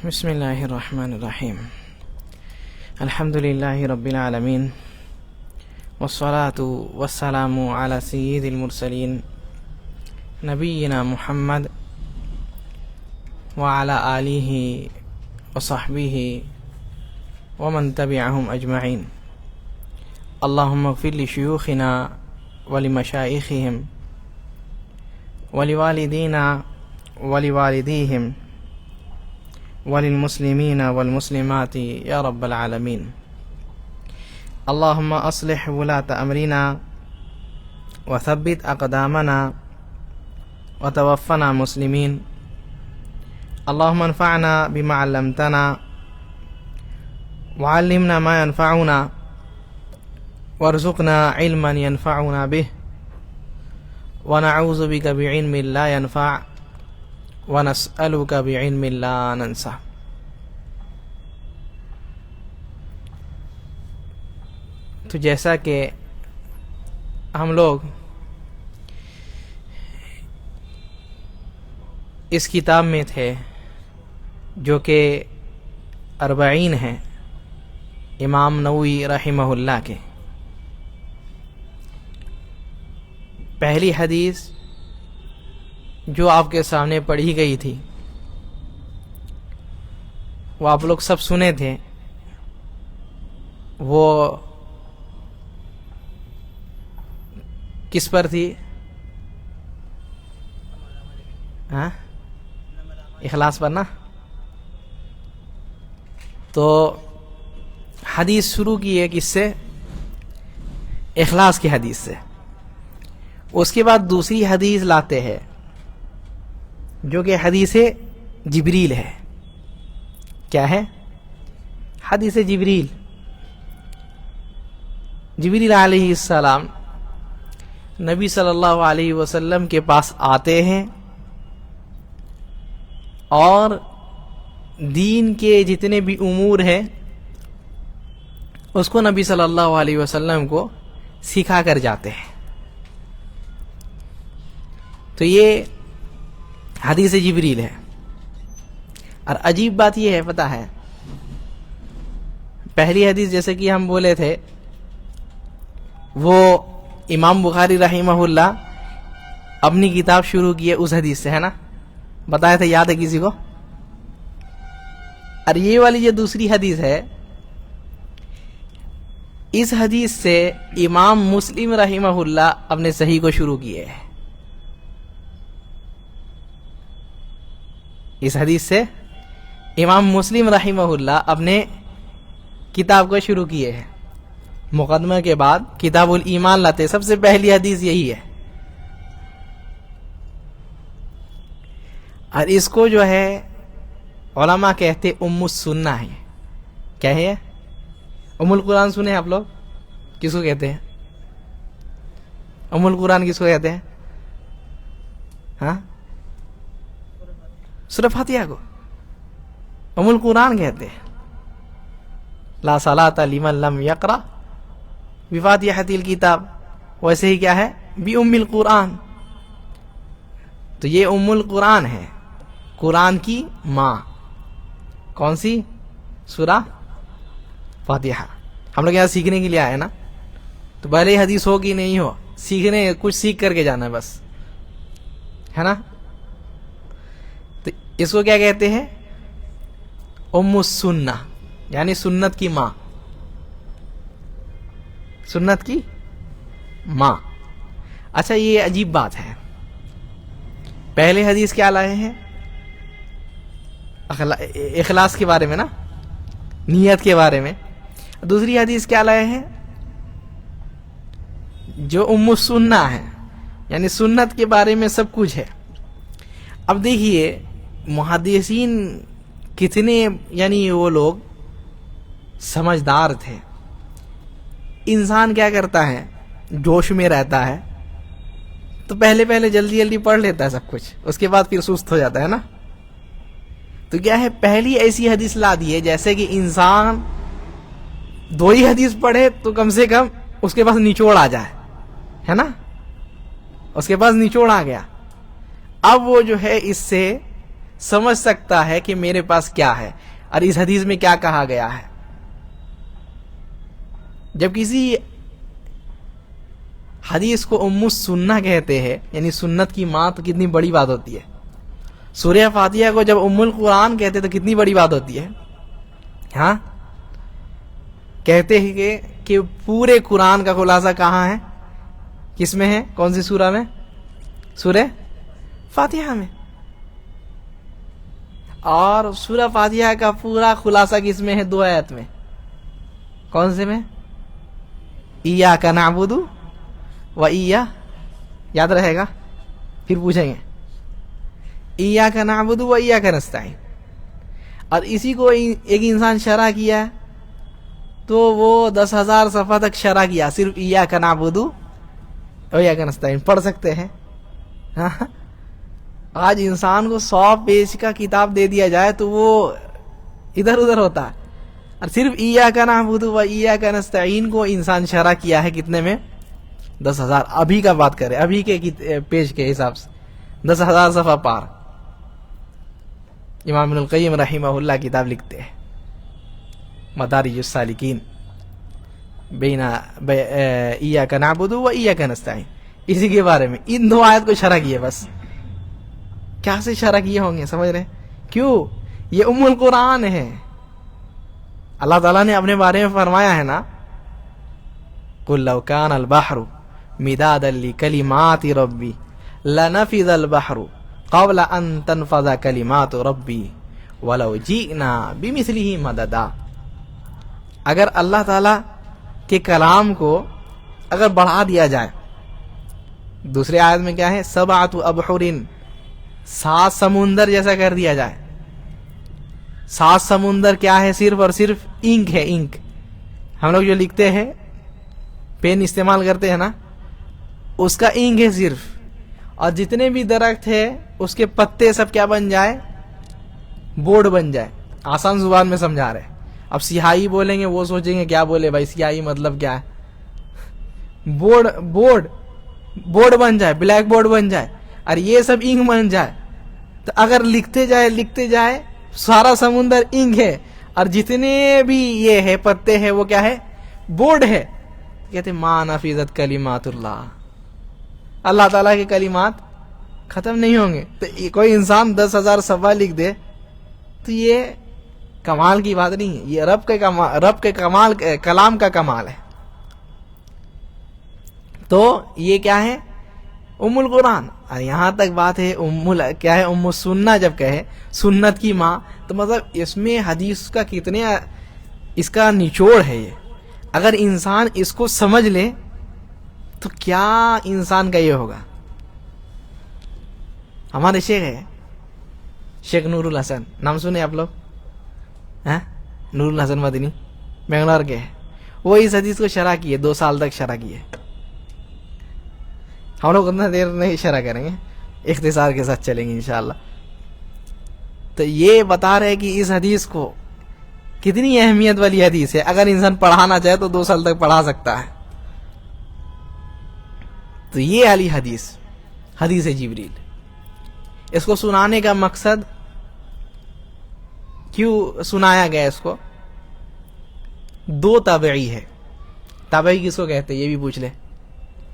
بسم الله الرحمن الرحيم. الحمد لله رب العالمين، والصلاة والسلام على سيد المرسلين نبينا محمد وعلى آله وصحبه ومن تبعهم أجمعين. اللهم اغفر لشيوخنا ولمشايخهم ولوالدينا ولوالديهم وللمسلمين والمسلمات يا رب العالمين. اللهم أصلح ولاة أمرنا وثبت أقدامنا وتوفنا مسلمين. اللهم انفعنا بما علمتنا وعلمنا ما ينفعنا وارزقنا علما ينفعنا به ونعوذ بك بعلم لا ينفع ونسألك بعلم لا ننسى. تو جیسا کہ ہم لوگ اس کتاب میں تھے جو کہ 40 ہیں امام نووی رحمہ اللہ کے، پہلی حدیث جو آپ کے سامنے پڑھی گئی تھی وہ آپ لوگ سب سنے تھے. وہ کس پر تھی؟ اخلاص پر نا. تو حدیث شروع کی ہے کس سے؟ اخلاص کی حدیث سے. اس کے بعد دوسری حدیث لاتے ہیں جو کہ حدیث جبریل ہے. کیا ہے؟ حدیث جبریل. جبریل علیہ السلام نبی صلی اللہ علیہ وسلم کے پاس آتے ہیں اور دین کے جتنے بھی امور ہیں اس کو نبی صلی اللہ علیہ وسلم کو سکھا کر جاتے ہیں. تو یہ حدیث جبریل ہے. اور عجیب بات یہ ہے، پتہ ہے، پہلی حدیث جیسے کہ ہم بولے تھے وہ امام بخاری رحمہ اللہ اپنی کتاب شروع کی ہے اس حدیث سے، ہے نا؟ بتایا تھا، یاد ہے کسی کو؟ اور یہ والی جو دوسری حدیث ہے اس حدیث سے امام مسلم رحمہ اللہ اپنے صحیح کو شروع کیے ہے. اس حدیث سے امام مسلم رحمہ اللہ اپنے کتاب کو شروع کیے ہیں. مقدمہ کے بعد کتاب الایمان لاتے، سب سے پہلی حدیث یہی ہے. اور اس کو جو ہے علماء کہتے ام السنہ ہے. کیا ہے؟ ام القرآن. سنے آپ لوگ کس کو کہتے ہیں؟ ام القرآن کس کو کہتے ہیں؟ ہاں، سورہ فاتحہ کو ام القرآن کہتے ہیں. لا صلاۃ لمن لم یقرأ بفاتحۃ الکتاب. ویسے ہی کیا ہے؟ بأم القرآن. تو یہ ام القرآن ہے، قرآن کی ماں. کون سی؟ سورہ فاتحہ. ہم لوگ یہاں سیکھنے کے لیے آئے نا، تو بھلے حدیث ہو کہ نہیں ہو، سیکھنے کچھ سیکھ کر کے جانا ہے بس، ہے نا؟ تو اس کو کیا کہتے ہیں؟ ام السنہ، یعنی سنت کی ماں. سنت کی ماں. اچھا، یہ عجیب بات ہے، پہلے حدیث کیا لائے ہیں؟ اخلاص کے بارے میں نا، نیت کے بارے میں. دوسری حدیث کیا لائے ہیں؟ جو ام السنہ ہے، یعنی سنت کے بارے میں سب کچھ ہے. اب دیکھیے محدثین کتنے، یعنی وہ لوگ سمجھدار تھے. انسان کیا کرتا ہے؟ جوش میں رہتا ہے تو پہلے جلدی جلدی پڑھ لیتا ہے سب کچھ، اس کے بعد پھر سست ہو جاتا ہے نا. تو کیا ہے، پہلی ایسی حدیث لا دی ہے جیسے کہ انسان 2 ہی حدیث پڑھے تو کم سے کم اس کے پاس نچوڑ آ جائے، ہے نا؟ اس کے پاس نچوڑ آ گیا. اب وہ جو ہے اس سے سمجھ سکتا ہے کہ میرے پاس کیا ہے اور اس حدیث میں کیا کہا گیا ہے. جب کسی حدیث کو ام السنہ کہتے ہیں یعنی سنت کی ماں تو کتنی بڑی بات ہوتی ہے. سورہ فاتحہ کو جب ام القرآن کہتے تو کتنی بڑی بات ہوتی ہے. ہاں کہتے ہیں کہ پورے قرآن کا خلاصہ کہاں ہے, کس میں ہے, کون سی سورہ میں, سورہ فاتحہ میں. اور سورہ فاتحہ کا پورا خلاصہ کس میں ہے, 2 آیت میں. کون سے میں؟ ایاک نعبد و یاد رہے گا, پھر پوچھیں گے. ایاک نعبد و ایاک نستعین. اور اسی کو ایک انسان شرح کیا ہے تو وہ 10,000 صفحہ تک شرح کیا, صرف ایاک نعبد و ایاک نستعین پڑھ سکتے ہیں. آج انسان کو 100 پیج کا کتاب دے دیا جائے تو وہ ادھر ادھر ہوتا ہے, اور صرف ایاک نعبد و ایاک نستعین کو انسان شرح کیا ہے کتنے میں, 10,000. ابھی کا بات کریں, ابھی کے پیج کے حساب سے 10,000 صفحہ پار. امام ابن القیم رحمہ اللہ کتاب لکھتے ہیں مدارج السالکین بین ایاک نعبد و ایاک نستعین, اسی کے بارے میں ان 2 آیت کو شرح کیے. بس کیا سے شرح کیے ہوں گے, سمجھ رہے ہیں کیوں؟ یہ ام القرآن ہے. اللہ تعالیٰ نے اپنے بارے میں فرمایا ہے نا, قل لو کان البحر مدادا لکلمات ربی لنفذ البحر قبل ان تنفذ کلمات ربی ولو جئنا بمثلہ مددا. اگر اللہ تعالیٰ کے کلام کو اگر بڑھا دیا جائے, دوسرے آیت میں کیا ہے, 7 ابحر, 7 سمندر جیسا کر دیا جائے. 7 سمندر کیا ہے, صرف اور صرف انک ہے. انک ہم لوگ جو لکھتے ہیں پین استعمال کرتے ہیں نا, اس کا انک ہے صرف. اور جتنے بھی درخت ہے اس کے پتے سب کیا بن جائے, بورڈ بن جائے. آسان زبان میں سمجھا رہے. اب سیاہی بولیں گے وہ سوچیں گے کیا بولے بھائی, سیاہی مطلب کیا ہے, بورڈ بن جائے, بلیک بورڈ بن جائے, اور یہ سب انک بن جائے. تو اگر لکھتے جائے سارا سمندر انک ہے, اور جتنے بھی یہ ہے پتے ہیں وہ کیا ہے, بورڈ ہے. کہتے ما نفذت کلمات اللہ, اللہ تعالیٰ کے کلمات ختم نہیں ہوں گے. تو کوئی انسان 10,000 صفحہ لکھ دے تو یہ کمال کی بات نہیں ہے, یہ رب کے کلام کا کمال ہے. تو یہ کیا ہے, ام القرآن. اور یہاں تک بات ہے کیا ہے, ام السنہ جب کہے سنت کی ماں, تو مطلب اس میں حدیث کا کتنے اس کا نچوڑ ہے. یہ اگر انسان اس کو سمجھ لے تو کیا انسان کا یہ ہوگا. ہمارے شیخ ہے شیخ نور الحسن, نام سنے آپ لوگ, نور الحسن مدنی, بنگلور کے ہیں. وہ اس حدیث کو شرح کیے, 2 سال تک شرح کیے. ہم لوگ اتنا دیر نہیں شرح کریں گے, اختصار کے ساتھ چلیں گے انشاءاللہ. تو یہ بتا رہے کہ اس حدیث کو کتنی اہمیت والی حدیث ہے. اگر انسان پڑھانا چاہے تو 2 سال تک پڑھا سکتا ہے. تو یہ علی حدیث جبریل, اس کو سنانے کا مقصد کیوں سنایا گیا اس کو, 2 تابعی ہے. تابعی کس کو کہتے ہیں یہ بھی پوچھ لے.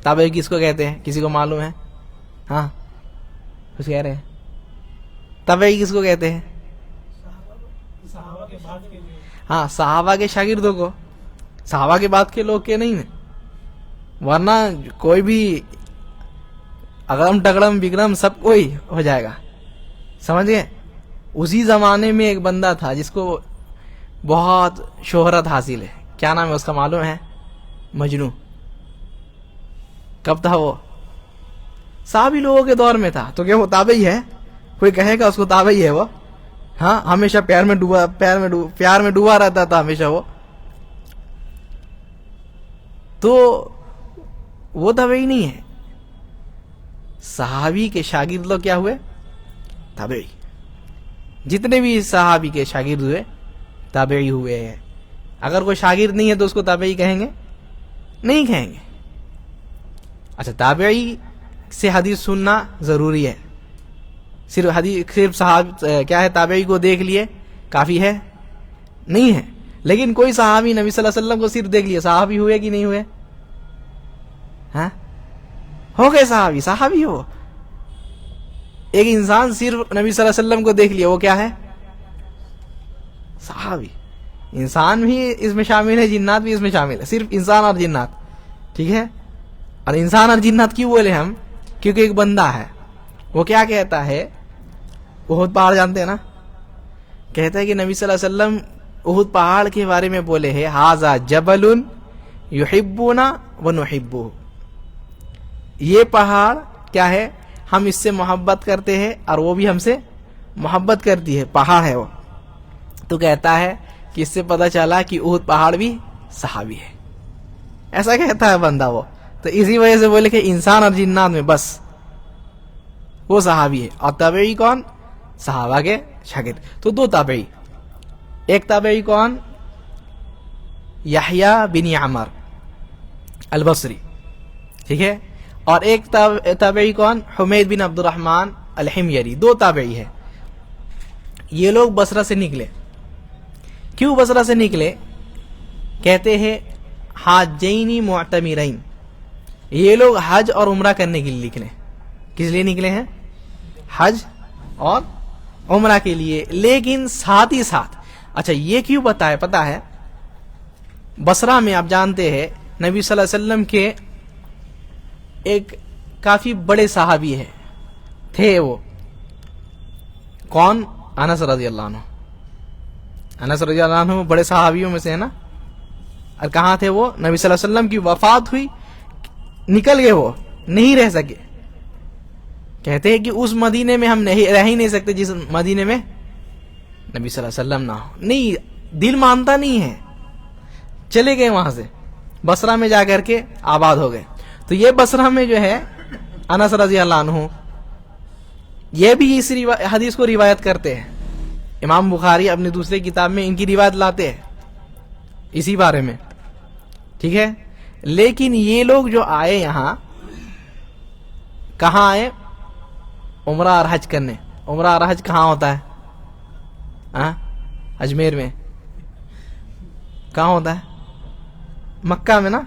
تابعی کس کو کہتے ہیں, کسی کو معلوم ہے؟ ہاں کچھ کہہ رہے ہیں. تابعی کس کو کہتے ہیں؟ ہاں صحابہ کے شاگردوں کو. صحابہ کے بعد کے لوگ کے نہیں ہیں, ورنہ کوئی بھی اگرم ٹگڑم بگڑم سب کوئی ہو جائے گا. سمجھ گئے؟ اسی زمانے میں ایک بندہ تھا جس کو بہت شہرت حاصل ہے. کیا نام ہے اس کا معلوم ہے؟ مجنو. کب تھا وہ؟ صحابی لوگوں کے دور میں تھا. تو کیا وہ تابعی ہے؟ کوئی کہے گا اس کو تابعی ہے وہ؟ ہاں ہمیشہ پیار میں ڈوبا رہتا تھا ہمیشہ وہ. تو وہ تابعی نہیں ہے. صحابی کے شاگرد لوگ کیا ہوئے؟ تابعی. جتنے بھی صحابی کے شاگرد ہوئے تابعی ہوئے ہیں. اگر کوئی شاگرد نہیں ہے تو اس کو تابعی کہیں گے؟ نہیں کہیں گے. اچھا, تابعی سے حدیث سننا ضروری ہے, صرف کیا ہے تابعی کو دیکھ لیے کافی ہے؟ نہیں ہے. لیکن کوئی صحابی نبی صلی اللہ علیہ وسلم کو صرف دیکھ لیے، صحابی ہوئے کہ نہیں ہوئے؟ ہو گئے صحابی، صحابی ہو. ایک انسان صرف نبی صلی اللہ علیہ وسلم کو دیکھ لیا، وہ کیا ہے؟ صحابی. انسان بھی اس میں شامل ہے، جنات بھی اس میں شامل ہے، صرف انسان اور جنات. ٹھیک ہے. اور انسان اور جنات کیوں بولے ہم؟ کیونکہ ایک بندہ ہے، وہ کیا کہتا ہے؟ احد پہاڑ جانتے ہیں نا؟ کہتا ہے کہ نبی صلی اللہ علیہ وسلم احد پہاڑ کے بارے میں بولے ہیں، ھذا جبل یحبنا ونحبہ. یہ پہاڑ کیا ہے؟ ہم اس سے محبت کرتے ہیں اور وہ بھی ہم سے محبت کرتی ہے. پہاڑ ہے وہ. تو کہتا ہے کہ اس سے پتہ چلا کہ احد پہاڑ بھی صحابی ہے. ایسا کہتا ہے بندہ وہ. تو اسی وجہ سے بولے کہ انسان اور جنات میں بس وہ صحابی ہے. اور تابعی کون؟ صحابہ کے شاگرد. تو دو تابعی، ایک تابعی کون؟ یحییٰ بن عمر البصری. ٹھیک ہے. اور ایک تابعی کون؟ حمید بن عبد الرحمن الحميري. دو تابعی ہے. یہ لوگ بصرہ سے نکلے. کیوں بصرہ سے نکلے؟ کہتے ہیں حاجین معتمرین. یہ لوگ حج اور عمرہ کرنے کے لیے نکلے. کس لیے نکلے ہیں؟ حج اور عمرہ کے لیے. لیکن ساتھ ہی ساتھ، اچھا یہ کیوں بتایا پتا ہے؟ بصرہ میں آپ جانتے ہیں نبی صلی اللہ علیہ وسلم کے ایک کافی بڑے صحابی تھے. وہ کون؟ انس رضی اللہ عنہ. انس رضی اللہ عنہ بڑے صحابیوں میں سے ہے نا. اور کہاں تھے وہ؟ نبی صلی اللہ علیہ وسلم کی وفات ہوئی، نکل گئے، وہ نہیں رہ سکے. کہتے ہیں کہ اس مدینے میں ہم رہ ہی نہیں سکتے جس مدینے میں نبی صلی اللہ علیہ وسلم نہ ہو. نہیں، دل مانتا نہیں ہے. چلے گئے وہاں سے، بصرہ میں جا کر کے آباد ہو گئے. تو یہ بصرہ میں جو ہے انس رضی اللہ عنہ، یہ بھی اس حدیث کو روایت کرتے ہیں. امام بخاری اپنی دوسری کتاب میں ان کی روایت لاتے ہیں اسی بارے میں. ٹھیک ہے. لیکن یہ لوگ جو آئے یہاں، کہاں آئے؟ عمرہ اور حج کرنے. عمرہ اور حج کہاں ہوتا ہے؟ اجمیر میں. کہاں ہوتا ہے؟ مکہ میں نا.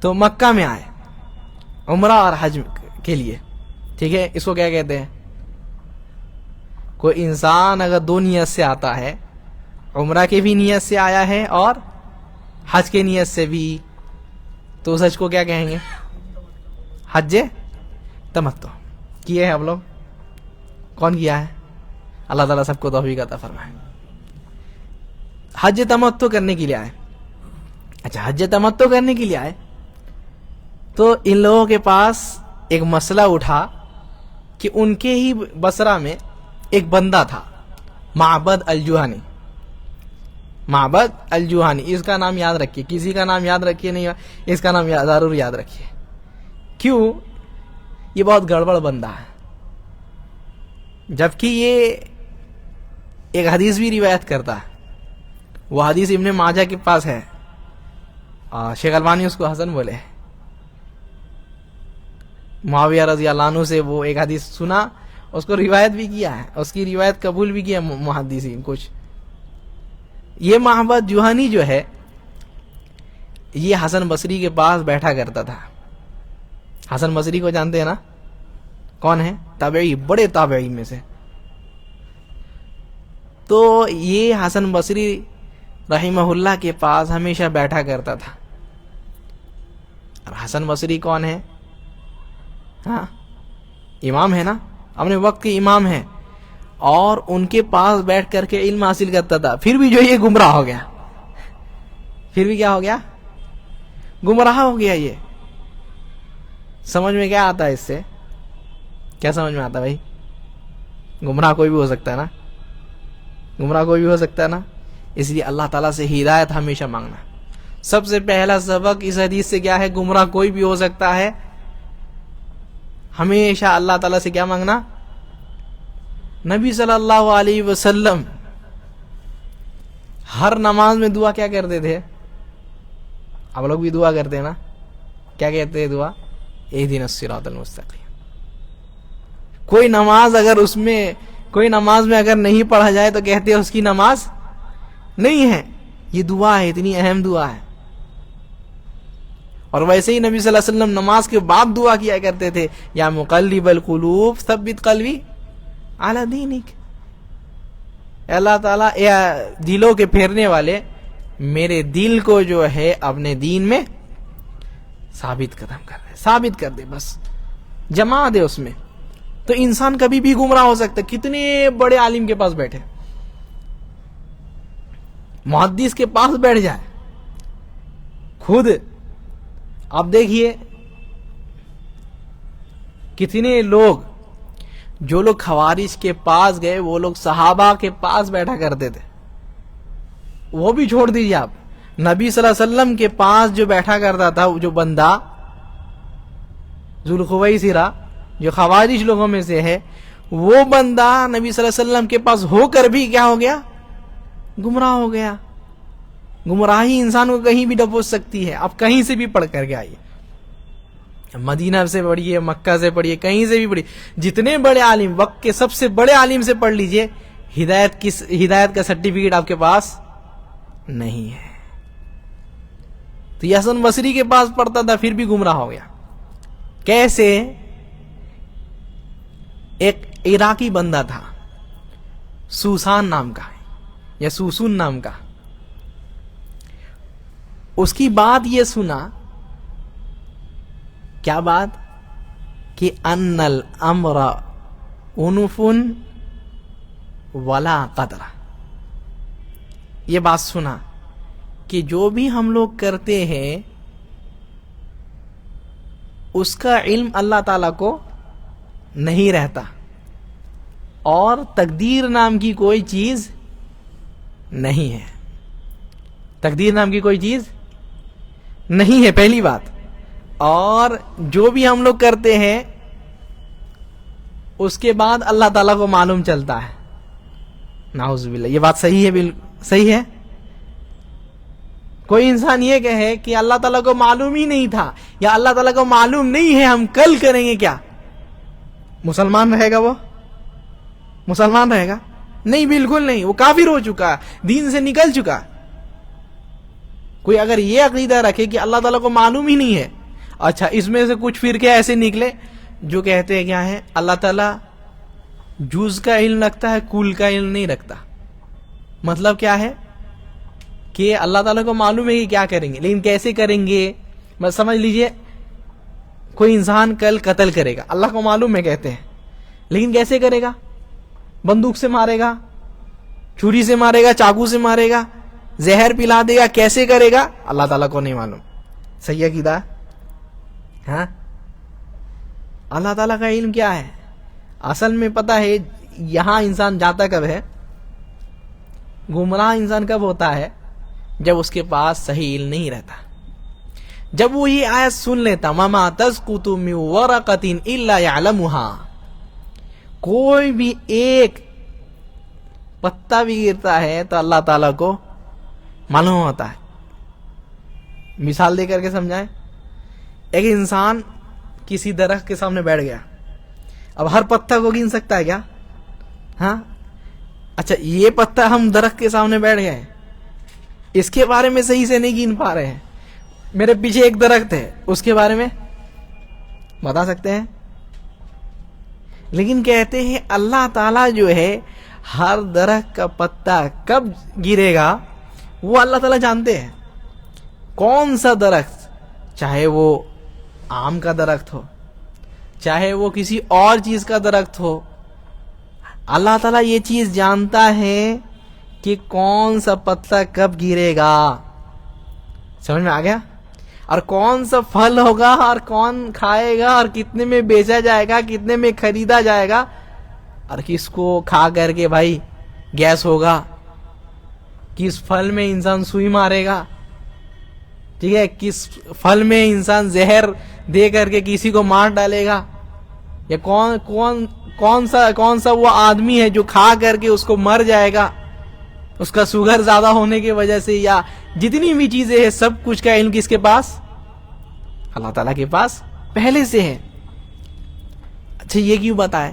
تو مکہ میں آئے عمرہ اور حج کے لیے. ٹھیک ہے. اس کو کیا کہتے ہیں؟ کوئی انسان اگر دو نیت سے آتا ہے، عمرہ کے بھی نیت سے آیا ہے اور حج کے نیت سے بھی، تو اس حج کو کیا کہیں گے؟ حج تمتع. کیے ہیں ہم لوگ؟ کون کیا ہے؟ اللہ تعالیٰ سب کو توفیق عطا فرمائے. حج تمتع کرنے کے لیے آئے. اچھا، حج تمتع کرنے کے لیے آئے تو ان لوگوں کے پاس ایک مسئلہ اٹھا کہ ان کے ہی بصرہ میں ایک بندہ تھا، معبد الجوہنی. معبد الجوہنی، اس کا نام یاد رکھیے. کسی کا نام یاد رکھیے نہیں، اس کا نام ضرور یاد رکھیے. کیوں؟ یہ بہت گڑبڑ بندہ ہے. جبکہ یہ ایک حدیث بھی روایت کرتا ہے. وہ حدیث ابن ماجہ کے پاس ہے. شیخ البانی اس کو حسن بولے. معاویہ رضی اللہ عنہ سے وہ ایک حدیث سنا، اس کو روایت بھی کیا ہے، اس کی روایت قبول بھی کیا محدثین کچھ. یہ معبد جوہنی جو ہے، یہ حسن بصری کے پاس بیٹھا کرتا تھا. حسن بصری کو جانتے ہیں نا؟ کون ہے؟ تابعی، بڑے تابعی میں سے. تو یہ حسن بصری رحمہ اللہ کے پاس ہمیشہ بیٹھا کرتا تھا. اور حسن بصری کون ہے؟ امام ہے نا، اپنے وقت کے امام ہے. اور ان کے پاس بیٹھ کر کے علم حاصل کرتا تھا. پھر بھی جو یہ گمراہ ہو گیا. پھر بھی کیا ہو گیا؟ گمراہ ہو گیا. یہ سمجھ میں کیا آتا ہے اس سے؟ کیا سمجھ میں آتا بھائی؟ گمراہ کوئی بھی ہو سکتا ہے نا. گمراہ کوئی بھی ہو سکتا ہے نا. اس لیے اللہ تعالیٰ سے ہدایت ہمیشہ مانگنا. سب سے پہلا سبق اس حدیث سے کیا ہے؟ گمراہ کوئی بھی ہو سکتا ہے. ہمیشہ اللہ تعالیٰ سے کیا مانگنا؟ نبی صلی اللہ علیہ وسلم ہر نماز میں دعا کیا کرتے تھے؟ آپ لوگ بھی دعا کرتے ہیں نا. کیا کہتے ہیں دعا؟ اہدنا الصراط المستقیم. کوئی نماز میں اگر نہیں پڑھا جائے تو کہتے ہیں اس کی نماز نہیں ہے. یہ دعا ہے, اتنی اہم دعا ہے. اور ویسے ہی نبی صلی اللہ علیہ وسلم نماز کے بعد دعا کیا کرتے تھے, یا مقلب القلوب ثبت قلبی علی دینک. اللہ تعالیٰ دلوں کے پھیرنے والے, میرے دل کو جو ہے اپنے دین میں ثابت کر دے, بس جما دے اس میں. تو انسان کبھی بھی گمراہ ہو سکتا ہے. کتنے بڑے عالم کے پاس بیٹھے, محدث کے پاس بیٹھ جائے, خود آپ دیکھیے کتنے لوگ, جو لوگ خوارج کے پاس گئے وہ لوگ صحابہ کے پاس بیٹھا کرتے تھے. وہ بھی چھوڑ دیجیے آپ, نبی صلی اللہ علیہ وسلم کے پاس جو بیٹھا کرتا تھا, جو بندہ ذوالخویسرہ جو خوارج لوگوں میں سے ہے, وہ بندہ نبی صلی اللہ علیہ وسلم کے پاس ہو کر بھی کیا ہو گیا, گمراہ ہو گیا. گمراہی انسان کو کہیں بھی ڈبوچ سکتی ہے. آپ کہیں سے بھی پڑھ کر کے آئیے, مدینہ سے پڑھیے, مکہ سے پڑھیے, کہیں سے بھی پڑھیے, جتنے بڑے عالم, وقت کے سب سے بڑے عالم سے پڑھ لیجئے, ہدایت کا سرٹیفکیٹ آپ کے پاس نہیں ہے. تو یہ حسن بصری کے پاس پڑھتا تھا پھر بھی گمراہ ہو گیا. کیسے؟ ایک عراقی بندہ تھا, سوسان نام کا یا سوسون نام کا. اس کی بات یہ سنا, کیا بات؟ کہ ان الامر انف ولا قدر. یہ بات سنا کہ جو بھی ہم لوگ کرتے ہیں اس کا علم اللہ تعالیٰ کو نہیں رہتا, اور تقدیر نام کی کوئی چیز نہیں ہے. تقدیر نام کی کوئی چیز نہیں ہے, پہلی بات. اور جو بھی ہم لوگ کرتے ہیں اس کے بعد اللہ تعالیٰ کو معلوم چلتا ہے. نعوذ باللہ. یہ بات صحیح ہے؟ بالکل صحیح ہے. کوئی انسان یہ کہے کہ اللہ تعالیٰ کو معلوم ہی نہیں تھا, یا اللہ تعالیٰ کو معلوم نہیں ہے, ہم کل کریں گے, کیا مسلمان رہے گا؟ وہ مسلمان رہے گا؟ نہیں, بالکل نہیں. وہ کافر ہو چکا, دین سے نکل چکا. کوئی اگر یہ عقیدہ رکھے کہ اللہ تعالیٰ کو معلوم ہی نہیں ہے. اچھا, اس میں سے کچھ فرقے ایسے نکلے جو کہتے ہیں کیا ہے, اللہ تعالیٰ جز کا علم رکھتا ہے, کل کا علم نہیں رکھتا. مطلب کیا ہے کہ اللہ تعالیٰ کو معلوم ہے کہ کیا کریں گے, لیکن کیسے کریں گے. بس سمجھ لیجئے, کوئی انسان کل قتل کرے گا, اللہ کو معلوم ہے کہتے ہیں, لیکن کیسے کرے گا؟ بندوق سے مارے گا, چھری سے مارے گا, چاقو سے مارے گا, زہر پلا دے گا, کیسے کرے گا؟ اللہ تعالیٰ کو نہیں معلوم. صحیح عقیدہ؟ ہاں. اللہ تعالیٰ کا علم کیا ہے اصل میں پتہ ہے. یہاں انسان جاتا کب ہے, گمراہ انسان کب ہوتا ہے؟ جب اس کے پاس صحیح علم نہیں رہتا. جب وہ یہ آیت سن لیتا, مَا تَسْقُطُ مِن وَرَقَةٍ إِلَّا يَعْلَمُهَا, کوئی بھی ایک پتا بھی گرتا ہے تو اللہ تعالیٰ کو معلوم ہوتا ہے. مثال دے کر کے سمجھائیں. ایک انسان کسی درخت کے سامنے بیٹھ گیا, اب ہر پتا کو گن سکتا ہے کیا؟ ہاں. اچھا, یہ پتا ہم درخت کے سامنے بیٹھ گئے, اس کے بارے میں صحیح سے نہیں گن پا رہے ہیں. میرے پیچھے ایک درخت ہے, اس کے بارے میں بتا سکتے ہیں, لیکن کہتے ہیں اللہ تعالیٰ جو ہے ہر درخت کا پتا کب گرے گا وہ اللہ تعالیٰ جانتے ہیں. کون سا درخت, چاہے وہ آم کا درخت ہو, چاہے وہ کسی اور چیز کا درخت ہو, اللہ تعالیٰ یہ چیز جانتا ہے کہ کون سا پتا کب گرے گا. سمجھ میں آ گیا؟ اور کون سا پھل ہوگا, اور کون کھائے گا, اور کتنے میں بیچا جائے گا, کتنے میں خریدا جائے گا, اور کس کو کھا کر کے بھائی گیس ہوگا, کس پھل میں انسان سوئی مارے گا, ٹھیک ہے, کس پھل میں انسان زہر دے کر کے کسی کو مار ڈالے گا, یا کون سا وہ آدمی ہے جو کھا کر کے اس کو مر جائے گا, اس کا شوگر زیادہ ہونے کی وجہ سے, یا جتنی بھی چیزیں ہیں سب کچھ کا علم کس کے پاس؟ اللہ تعالیٰ کے پاس پہلے سے ہے. اچھا, یہ کیوں بتائے؟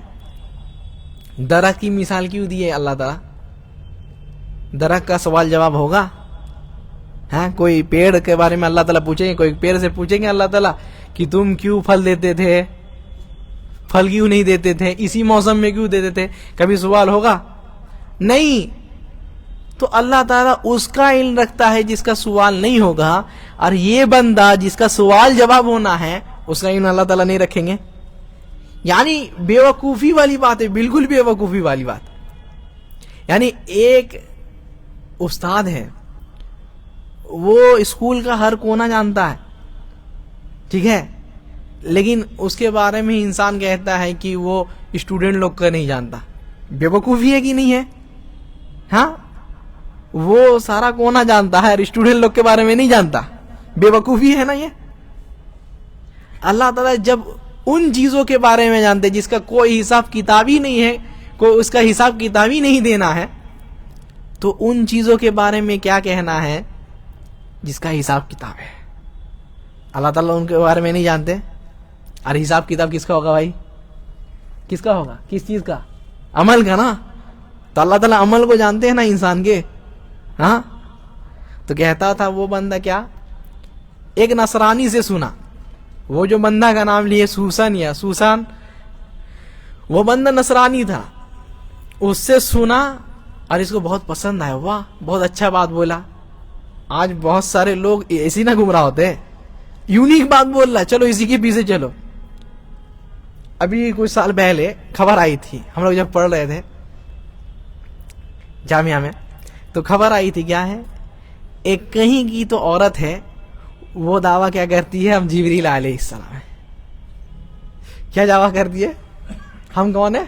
درخت کی مثال کیوں دی ہے اللہ تعالیٰ؟ درخت کا سوال جواب ہوگا؟ ہاں، کوئی پیڑ کے بارے میں اللہ تعالیٰ پوچھیں گے؟ کوئی پیڑ سے پوچھیں گے اللہ تعالیٰ کہ تم کیوں پھل دیتے تھے، پھل کیوں نہیں دیتے تھے، اسی موسم میں کیوں دیتے تھے؟ کبھی سوال ہوگا؟ نہیں. تو اللہ تعالیٰ اس کا علم رکھتا ہے جس کا سوال نہیں ہوگا، اور یہ بندہ جس کا سوال جواب ہونا ہے اس کا علم اللہ تعالیٰ نہیں رکھیں گے. یعنی بیوقوفی والی بات ہے، بالکل بیوقوفی والی بات. یعنی ایک استاد ہے، وہ اسکول کا ہر کونا جانتا ہے، ٹھیک ہے، لیکن اس کے بارے میں انسان کہتا ہے کہ وہ اسٹوڈنٹ لوگ کا نہیں جانتا. بیوقوفی ہے کہ نہیں ہے؟ ہاں، وہ سارا کونا جانتا ہے اور اسٹوڈنٹ لوگ کے بارے میں نہیں جانتا. بیوقوفی ہے نا یہ. اللہ تعالیٰ جب ان چیزوں کے بارے میں جانتے جس کا کوئی حساب کتاب ہی نہیں ہے، کوئی اس کا حساب کتاب ہی نہیں دینا ہے، تو ان چیزوں کے بارے میں کیا کہنا ہے جس کا حساب کتاب ہے. اللہ تعالیٰ ان کے بارے میں نہیں جانتے، اور حساب کتاب کس کا ہوگا بھائی؟ کس کا ہوگا؟ کس چیز کا؟ عمل کا نا. تو اللہ تعالیٰ عمل کو جانتے ہیں نا انسان کے. ہاں، تو کہتا تھا وہ بندہ کیا، ایک نصرانی سے سنا، وہ جو بندہ کا نام لیے سوسن یا سوسان، وہ بندہ نصرانی تھا، اس سے سنا اور اس کو بہت پسند آیا. واہ، بہت اچھا بات بولا. آج بہت سارے لوگ ایسی نہ گمراہ ہوتے، یونیک بات بول رہا ہے، چلو اسی کے پیچھے چلو. ابھی کچھ سال پہلے خبر آئی تھی، ہم لوگ جب پڑھ رہے تھے جامعہ میں، تو خبر آئی تھی کیا ہے، ایک کہیں کی تو عورت ہے، وہ دعویٰ کیا کرتی ہے ہم جبریل علیہ السلام ہیں. کیا دعویٰ کرتی ہے؟ ہم کون ہیں؟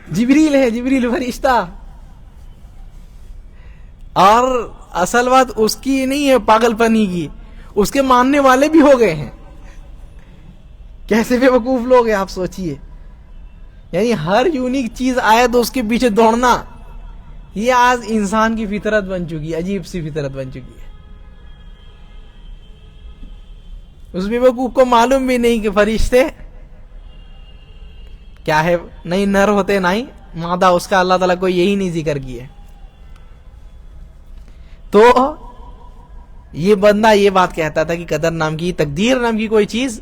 جبریل ہے، جبریل فرشتہ. اور اصل بات اس کی نہیں ہے، پاگل پنی کی، اس کے ماننے والے بھی ہو گئے ہیں. کیسے بے وقوف لوگ ہیں آپ سوچئے. یعنی ہر یونیک چیز آئے تو اس کے پیچھے دوڑنا، یہ آج انسان کی فطرت بن چکی ہے، عجیب سی فطرت بن چکی ہے. اس بے وقوف کو معلوم بھی نہیں کہ فرشتے کیا ہے، نہیں نر ہوتے نہیں مادہ، اس کا اللہ تعالیٰ کو یہی نہیں ذکر کیا. تو یہ بندہ یہ بات کہتا تھا کہ قدر نام کی، تقدیر نام کی کوئی چیز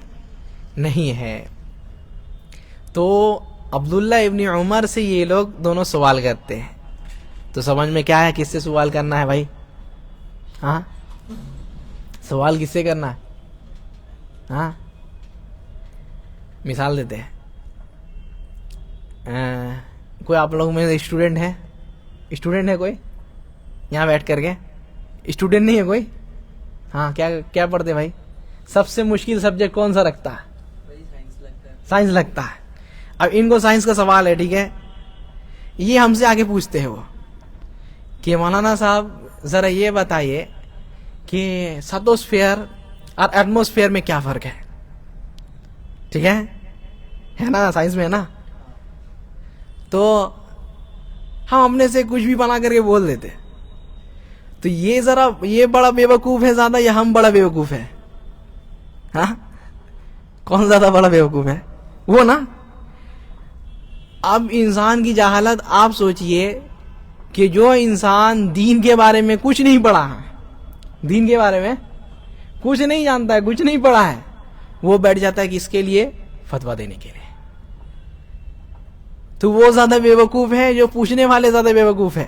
نہیں ہے. تو عبداللہ ابن عمر سے یہ لوگ دونوں سوال کرتے ہیں. تو سمجھ میں کیا ہے کس سے سوال کرنا ہے بھائی؟ ہاں، سوال کس سے کرنا ہے؟ ہاں، مثال دیتے ہیں. کوئی آپ لوگ میں اسٹوڈنٹ ہے؟ اسٹوڈنٹ ہے کوئی یہاں بیٹھ کر کے؟ اسٹوڈنٹ نہیں ہے کوئی؟ ہاں، کیا پڑھتے بھائی؟ سب سے مشکل سبجیکٹ کون سا رکھتا ہے؟ سائنس لگتا ہے. اب ان کو سائنس کا سوال ہے، ٹھیک ہے، یہ ہم سے آگے پوچھتے ہیں وہ کہ مولانا صاحب ذرا یہ بتائیے کہ سٹوسفیئر اور ایٹموسفیئر میں کیا فرق ہے؟ ٹھیک ہے نا، سائنس میں ہے نا. تو ہم اپنے سے کچھ بھی بنا کر کے بول دیتے. تو یہ ذرا یہ بڑا بے وقوف ہے زیادہ یا ہم بڑا بے وقوف ہے؟ ہاں، کون زیادہ بڑا بے وقوف ہے؟ وہ نا. اب انسان کی جہالت آپ سوچئے کہ جو انسان دین کے بارے میں کچھ نہیں پڑھا ہے، دین کے بارے میں کچھ نہیں جانتا ہے، کچھ نہیں پڑھا ہے، وہ بیٹھ جاتا ہے کس کے لیے؟ فتویٰ دینے کے لیے. تو وہ زیادہ بے وقوف ہے، جو پوچھنے والے زیادہ بے وقوف ہے.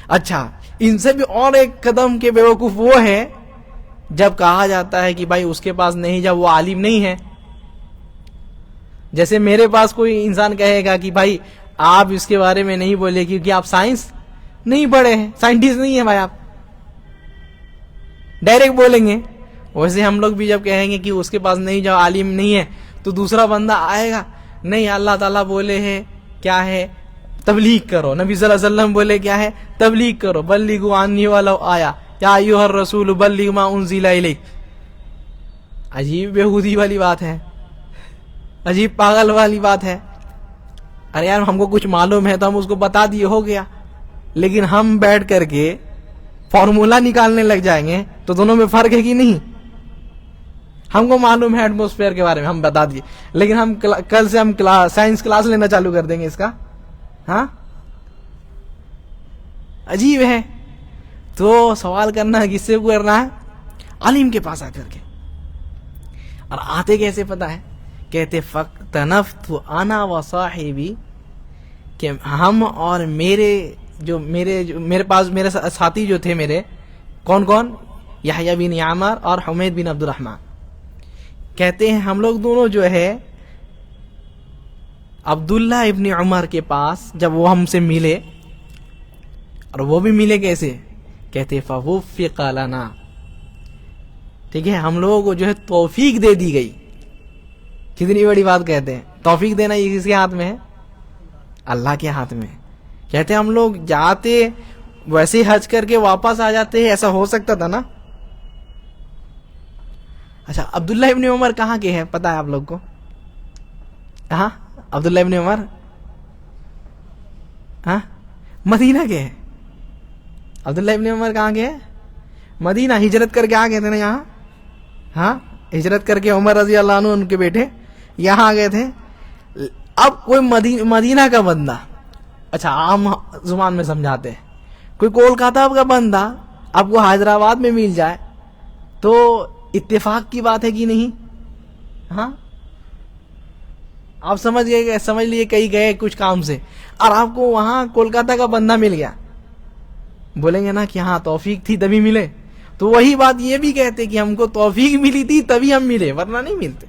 اچھا، ان سے بھی اور ایک قدم کے بے وقوف وہ ہے جب کہا جاتا ہے کہ بھائی اس کے پاس نہیں جا، وہ عالم نہیں ہے. جیسے میرے پاس کوئی انسان کہے گا کہ بھائی آپ اس کے بارے میں نہیں بولے کیونکہ آپ سائنس نہیں پڑھے ہیں، سائنٹسٹ نہیں ہیں بھائی، آپ ڈائریکٹ بولیں گے. ویسے ہم لوگ بھی جب کہیں گے کہ اس کے پاس نہیں جاؤ، عالم نہیں ہے، تو دوسرا بندہ آئے گا، نہیں اللہ تعالیٰ بولے ہیں کیا ہے؟ تبلیغ کرو. نبی صلی اللہ علیہ وسلم بولے کیا ہے؟ تبلیغ کرو. بلغوا عنی ولو آیا، یا ایھا الرسول بلغ ما انزل الیک. عجیب بےہودی والی بات ہے، عجیب پاگل والی بات ہے. ارے یار، ہم کو کچھ معلوم ہے تو ہم اس کو بتا دیے، ہو گیا. لیکن ہم بیٹھ کر کے فارمولا نکالنے لگ جائیں گے تو دونوں میں فرق ہے کہ نہیں؟ ہم کو معلوم ہے ایٹموسفیئر کے بارے میں، ہم بتا دیے، لیکن ہم کل سے ہم سائنس کلاس لینا چالو کر دیں گے اس کا. ہاں عجیب ہے. تو سوال کرنا کس سے کرنا ہے؟ عالم کے پاس آ کر کے. اور آتے کیسے پتا ہے؟ کہتے فاقتنفت انا وصاحبی، کہ ہم اور میرے پاس میرے ساتھی جو تھے میرے، کون کون؟ یحییٰ بن عامر اور حمید بن عبد الرحمن. کہتے ہیں ہم لوگ دونوں جو ہے عبداللہ ابن عمر کے پاس جب وہ ہم سے ملے، اور وہ بھی ملے کیسے؟ کہتے فوفق لنا، ٹھیک ہے، ہم لوگوں کو جو ہے توفیق دے دی گئی. کتنی بڑی بات کہتے ہیں. توفیق دینا یہ کس کے ہاتھ میں ہے؟ اللہ کے ہاتھ میں. کہتے ہیں ہم لوگ جاتے ویسے ہی حج کر کے واپس آ جاتے ہیں، ایسا ہو سکتا تھا نا. اچھا عبداللہ ابن عمر کہاں کے ہیں پتا ہے آپ لوگ کو؟ ہاں عبداللہ ابن عمر ہاں مدینہ کے ہیں. عبداللہ ابن عمر کہاں کے ہیں؟ مدینہ. ہجرت کر کے آ گئے تھے نا یہاں. ہاں ہجرت کر کے عمر رضی اللہ عنہ ان کے بیٹے یہاں آ گئے تھے. اب کوئی مدینہ کا بندہ، اچھا عام زبان میں سمجھاتے ہیں، کوئی کولکاتہ کا بندہ آپ کو حیدرآباد میں مل جائے تو اتفاق کی بات ہے کہ نہیں؟ ہاں آپ سمجھ لیے کہیں گئے کچھ کام سے اور آپ کو وہاں کولکاتہ کا بندہ مل گیا، بولیں گے نا کہ ہاں توفیق تھی تبھی ملے. تو وہی بات یہ بھی کہتے کہ ہم کو توفیق ملی تھی تبھی ہم ملے، ورنہ نہیں ملتے.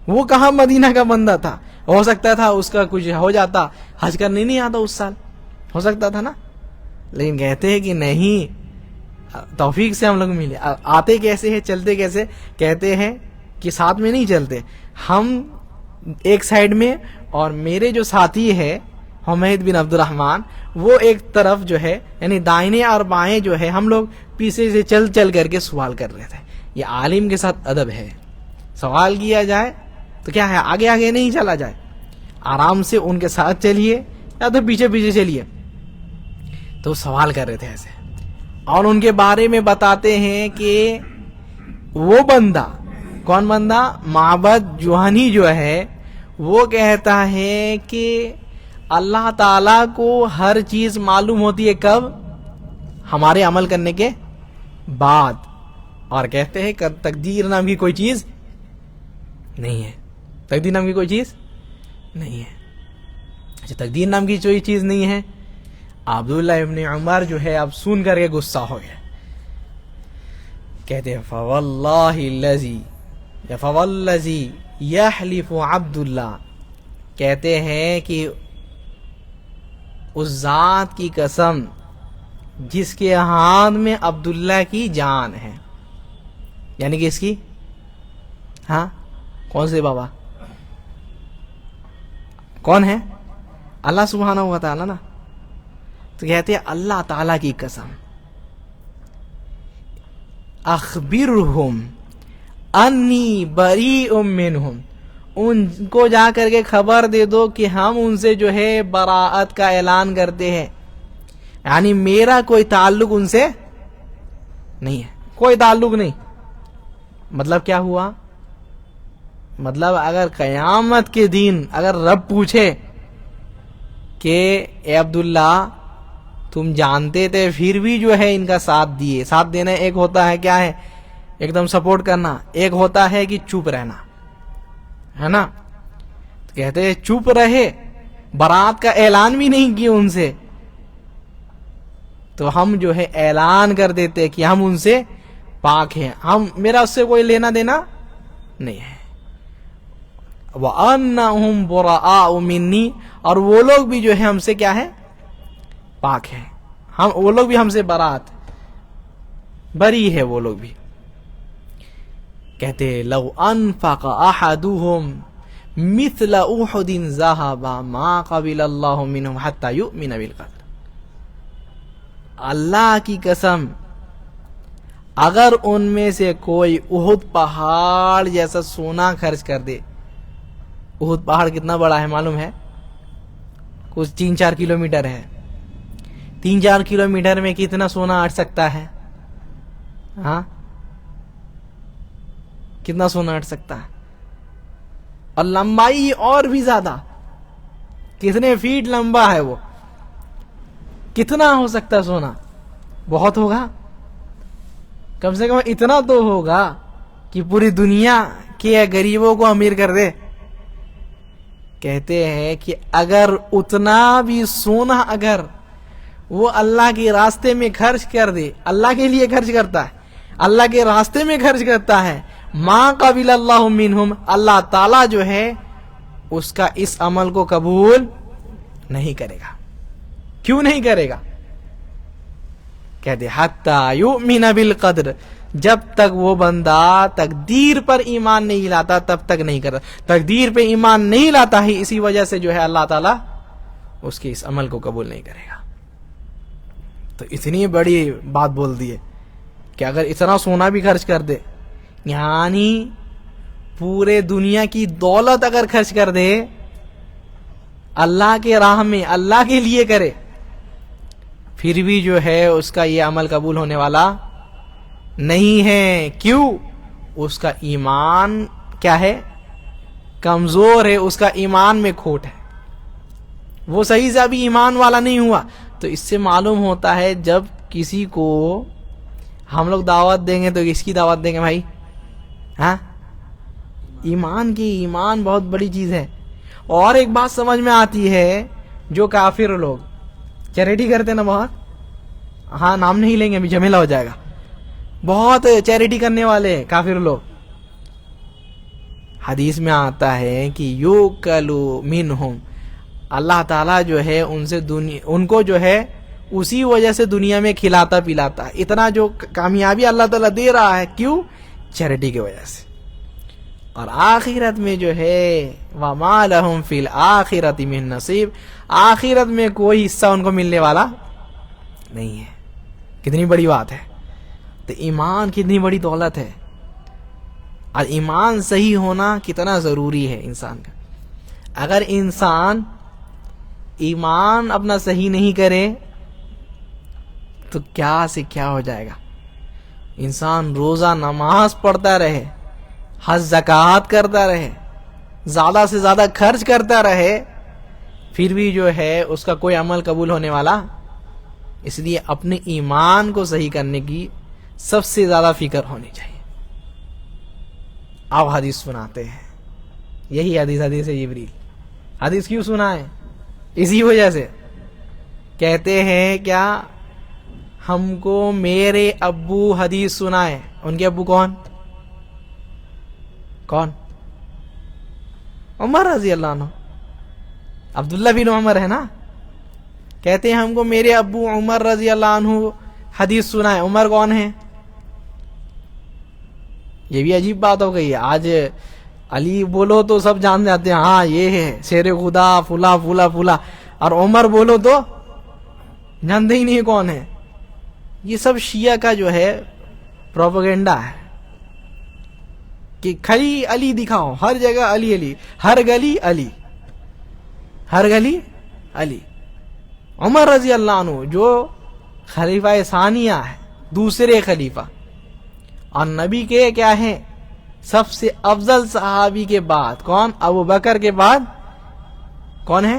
وہ کہاں مدینہ کا بندہ تھا، ہو سکتا تھا اس کا کچھ ہو جاتا، حج کرنے نہیں آتا اس سال، ہو سکتا تھا نا. لیکن کہتے ہیں کہ نہیں، توفیق سے ہم لوگ ملے. آتے کیسے ہیں، چلتے کیسے؟ کہتے ہیں کہ ساتھ میں نہیں چلتے، ہم ایک سائیڈ میں اور میرے جو ساتھی ہے حمید بن عبد الرحمن وہ ایک طرف جو ہے، یعنی دائیں اور بائیں جو ہے ہم لوگ پیچھے سے چل چل کر کے سوال کر رہے تھے. یہ عالم کے ساتھ ادب ہے. سوال کیا جائے تو کیا ہے، آگے آگے نہیں چلا جائے، آرام سے ان کے ساتھ چلیے یا تو پیچھے پیچھے چلیے. تو سوال کر رہے تھے ایسے، اور ان کے بارے میں بتاتے ہیں کہ وہ بندہ، کون بندہ؟ معبد جوہنی جو ہے، وہ کہتا ہے کہ اللہ تعالیٰ کو ہر چیز معلوم ہوتی ہے کب؟ ہمارے عمل کرنے کے بعد. اور کہتے ہیں کہ تقدیر نام کی کوئی چیز نہیں ہے. تقدیر نام کی کوئی چیز نہیں ہے. اچھا تقدیر نام کی کوئی چیز نہیں ہے. عبداللہ ابن عمر جو ہے اب سن کر کے غصہ ہو گیا. کہتے ہیں فوالذی یحلف عبداللہ، کہتے ہیں کہ اس ذات کی قسم جس کے ہاتھ میں عبداللہ کی جان ہے. یعنی کہ اس کی، ہاں کون سے بابا؟ کون ہے؟ اللہ سبحانہ و تعالی نا. تو کہتے ہیں اللہ تعالی کی قسم، اخبرہم انی بریء منہم، ان کو جا کر کے خبر دے دو کہ ہم ان سے جو ہے براءت کا اعلان کرتے ہیں، یعنی میرا کوئی تعلق ان سے نہیں ہے، کوئی تعلق نہیں. مطلب کیا ہوا؟ مطلب اگر قیامت کے دن اگر رب پوچھے کہ اے عبداللہ تم جانتے تھے پھر بھی جو ہے ان کا ساتھ دیے. ساتھ دینا ایک ہوتا ہے کیا ہے، ایک دم سپورٹ کرنا، ایک ہوتا ہے کہ چپ رہنا، ہے نا. تو کہتے ہیں چپ رہے، برات کا اعلان بھی نہیں کیے ان سے، تو ہم جو ہے اعلان کر دیتے کہ ہم ان سے پاک ہیں، میرا اس سے کوئی لینا دینا نہیں ہے. وَأَنَّهُمْ بُرَآءُ مِنِّي، اور وہ لوگ بھی جو ہے ہم سے کیا ہے، پاک ہے. وہ لوگ بھی ہم سے برات بری ہے وہ لوگ بھی. کہتے لو انفق احدهم مثل احد ذهب ما قبل الله منهم حتى يؤمن بالقدر. اللہ کی قسم اگر ان میں سے کوئی احد پہاڑ جیسا سونا خرچ کر دے. احد پہاڑ کتنا بڑا ہے معلوم ہے؟ کچھ 3-4 کلومیٹر ہے. 3-4 کلومیٹر میں کتنا سونا اٹھ سکتا ہے؟ ہاں کتنا سونا اٹھ سکتا ہے؟ اور لمبائی اور بھی زیادہ. کتنے فیٹ لمبا ہے وہ, کتنا ہو سکتا ہے سونا؟ بہت ہوگا, کم سے کم اتنا تو ہوگا کہ پوری دنیا کے غریبوں کو امیر کر دے. کہتے ہیں کہ اگر اتنا بھی سونا اگر وہ اللہ کے راستے میں خرچ کر دے, اللہ کے لیے خرچ کرتا ہے, اللہ کے راستے میں خرچ کرتا ہے, ما قبل اللہ منہم, اللہ تعالی جو ہے اس کا اس عمل کو قبول نہیں کرے گا. کیوں نہیں کرے گا؟ کہتے حتی یؤمن بالقدر, جب تک وہ بندہ تقدیر پر ایمان نہیں لاتا تب تک نہیں کرتا. تقدیر پہ ایمان نہیں لاتا ہے, اسی وجہ سے جو ہے اللہ تعالیٰ اس کے اس عمل کو قبول نہیں کرے گا. تو اتنی بڑی بات بول دی ہے کہ اگر اتنا سونا بھی خرچ کر دے, یعنی پورے دنیا کی دولت اگر خرچ کر دے اللہ کے راہ میں, اللہ کے لیے کرے, پھر بھی جو ہے اس کا یہ عمل قبول ہونے والا نہیں ہے. کیوں؟ اس کا ایمان کیا ہے؟ کمزور ہے, اس کا ایمان میں کھوٹ ہے, وہ صحیح سے ابھی ایمان والا نہیں ہوا. تو اس سے معلوم ہوتا ہے جب کسی کو ہم لوگ دعوت دیں گے تو کس کی دعوت دیں گے بھائی؟ ہاں, ایمان کی. ایمان بہت بڑی چیز ہے. اور ایک بات سمجھ میں آتی ہے, جو کافر لوگ چیریٹی کرتے ہیں نا بہت, ہاں نام نہیں لیں گے ابھی جھمیلا ہو جائے گا, بہت چیریٹی کرنے والے کافر لوگ, حدیث میں آتا ہے کہ یوکلوا منہم, اللہ تعالیٰ جو ہے ان کو جو ہے اسی وجہ سے دنیا میں کھلاتا پلاتا ہے. اتنا جو کامیابی اللہ تعالیٰ دے رہا ہے, کیوں؟ چیریٹی کی وجہ سے. اور آخرت میں جو ہے وَمَا لَهُمْ فِي الْآخِرَةِ مِن نَصِيب, آخرت میں کوئی حصہ ان کو ملنے والا نہیں ہے. کتنی بڑی بات ہے. تو ایمان کتنی بڑی دولت ہے, اور ایمان صحیح ہونا کتنا ضروری ہے انسان کا. اگر انسان ایمان اپنا صحیح نہیں کرے تو کیا سے کیا ہو جائے گا. انسان روزہ نماز پڑھتا رہے, حج زکوٰۃ کرتا رہے, زیادہ سے زیادہ خرچ کرتا رہے, پھر بھی جو ہے اس کا کوئی عمل قبول ہونے والا. اس لیے اپنے ایمان کو صحیح کرنے کی سب سے زیادہ فکر ہونی چاہیے. آپ حدیث سناتے ہیں, یہی حدیث ہے جبریل. حدیث کیوں سنائے؟ اسی وجہ سے. کہتے ہیں کیا ہم کو میرے ابو حدیث سنائے. ان کے ابو کون؟ عمر رضی اللہ عنہ, عبداللہ بن عمر ہے نا. کہتے ہیں ہم کو میرے ابو عمر رضی اللہ عنہ حدیث سنائے. عمر کون ہے؟ یہ بھی عجیب بات ہو گئی. آج علی بولو تو سب جان جاتے ہیں, ہاں یہ ہے شیر خدا فلا فلا فلا, اور عمر بولو تو جانتے ہی نہیں کون ہے. یہ سب شیعہ کا جو ہے پروپیگنڈا ہے کہ کھلی علی دکھاؤ, ہر جگہ علی علی, ہر گلی علی, ہر گلی علی. عمر رضی اللہ عنہ جو خلیفہ ثانیہ ہے, دوسرے خلیفہ, اور نبی کے کیا ہے سب سے افضل صحابی کے بعد کون؟ ابو بکر کے بعد کون ہے؟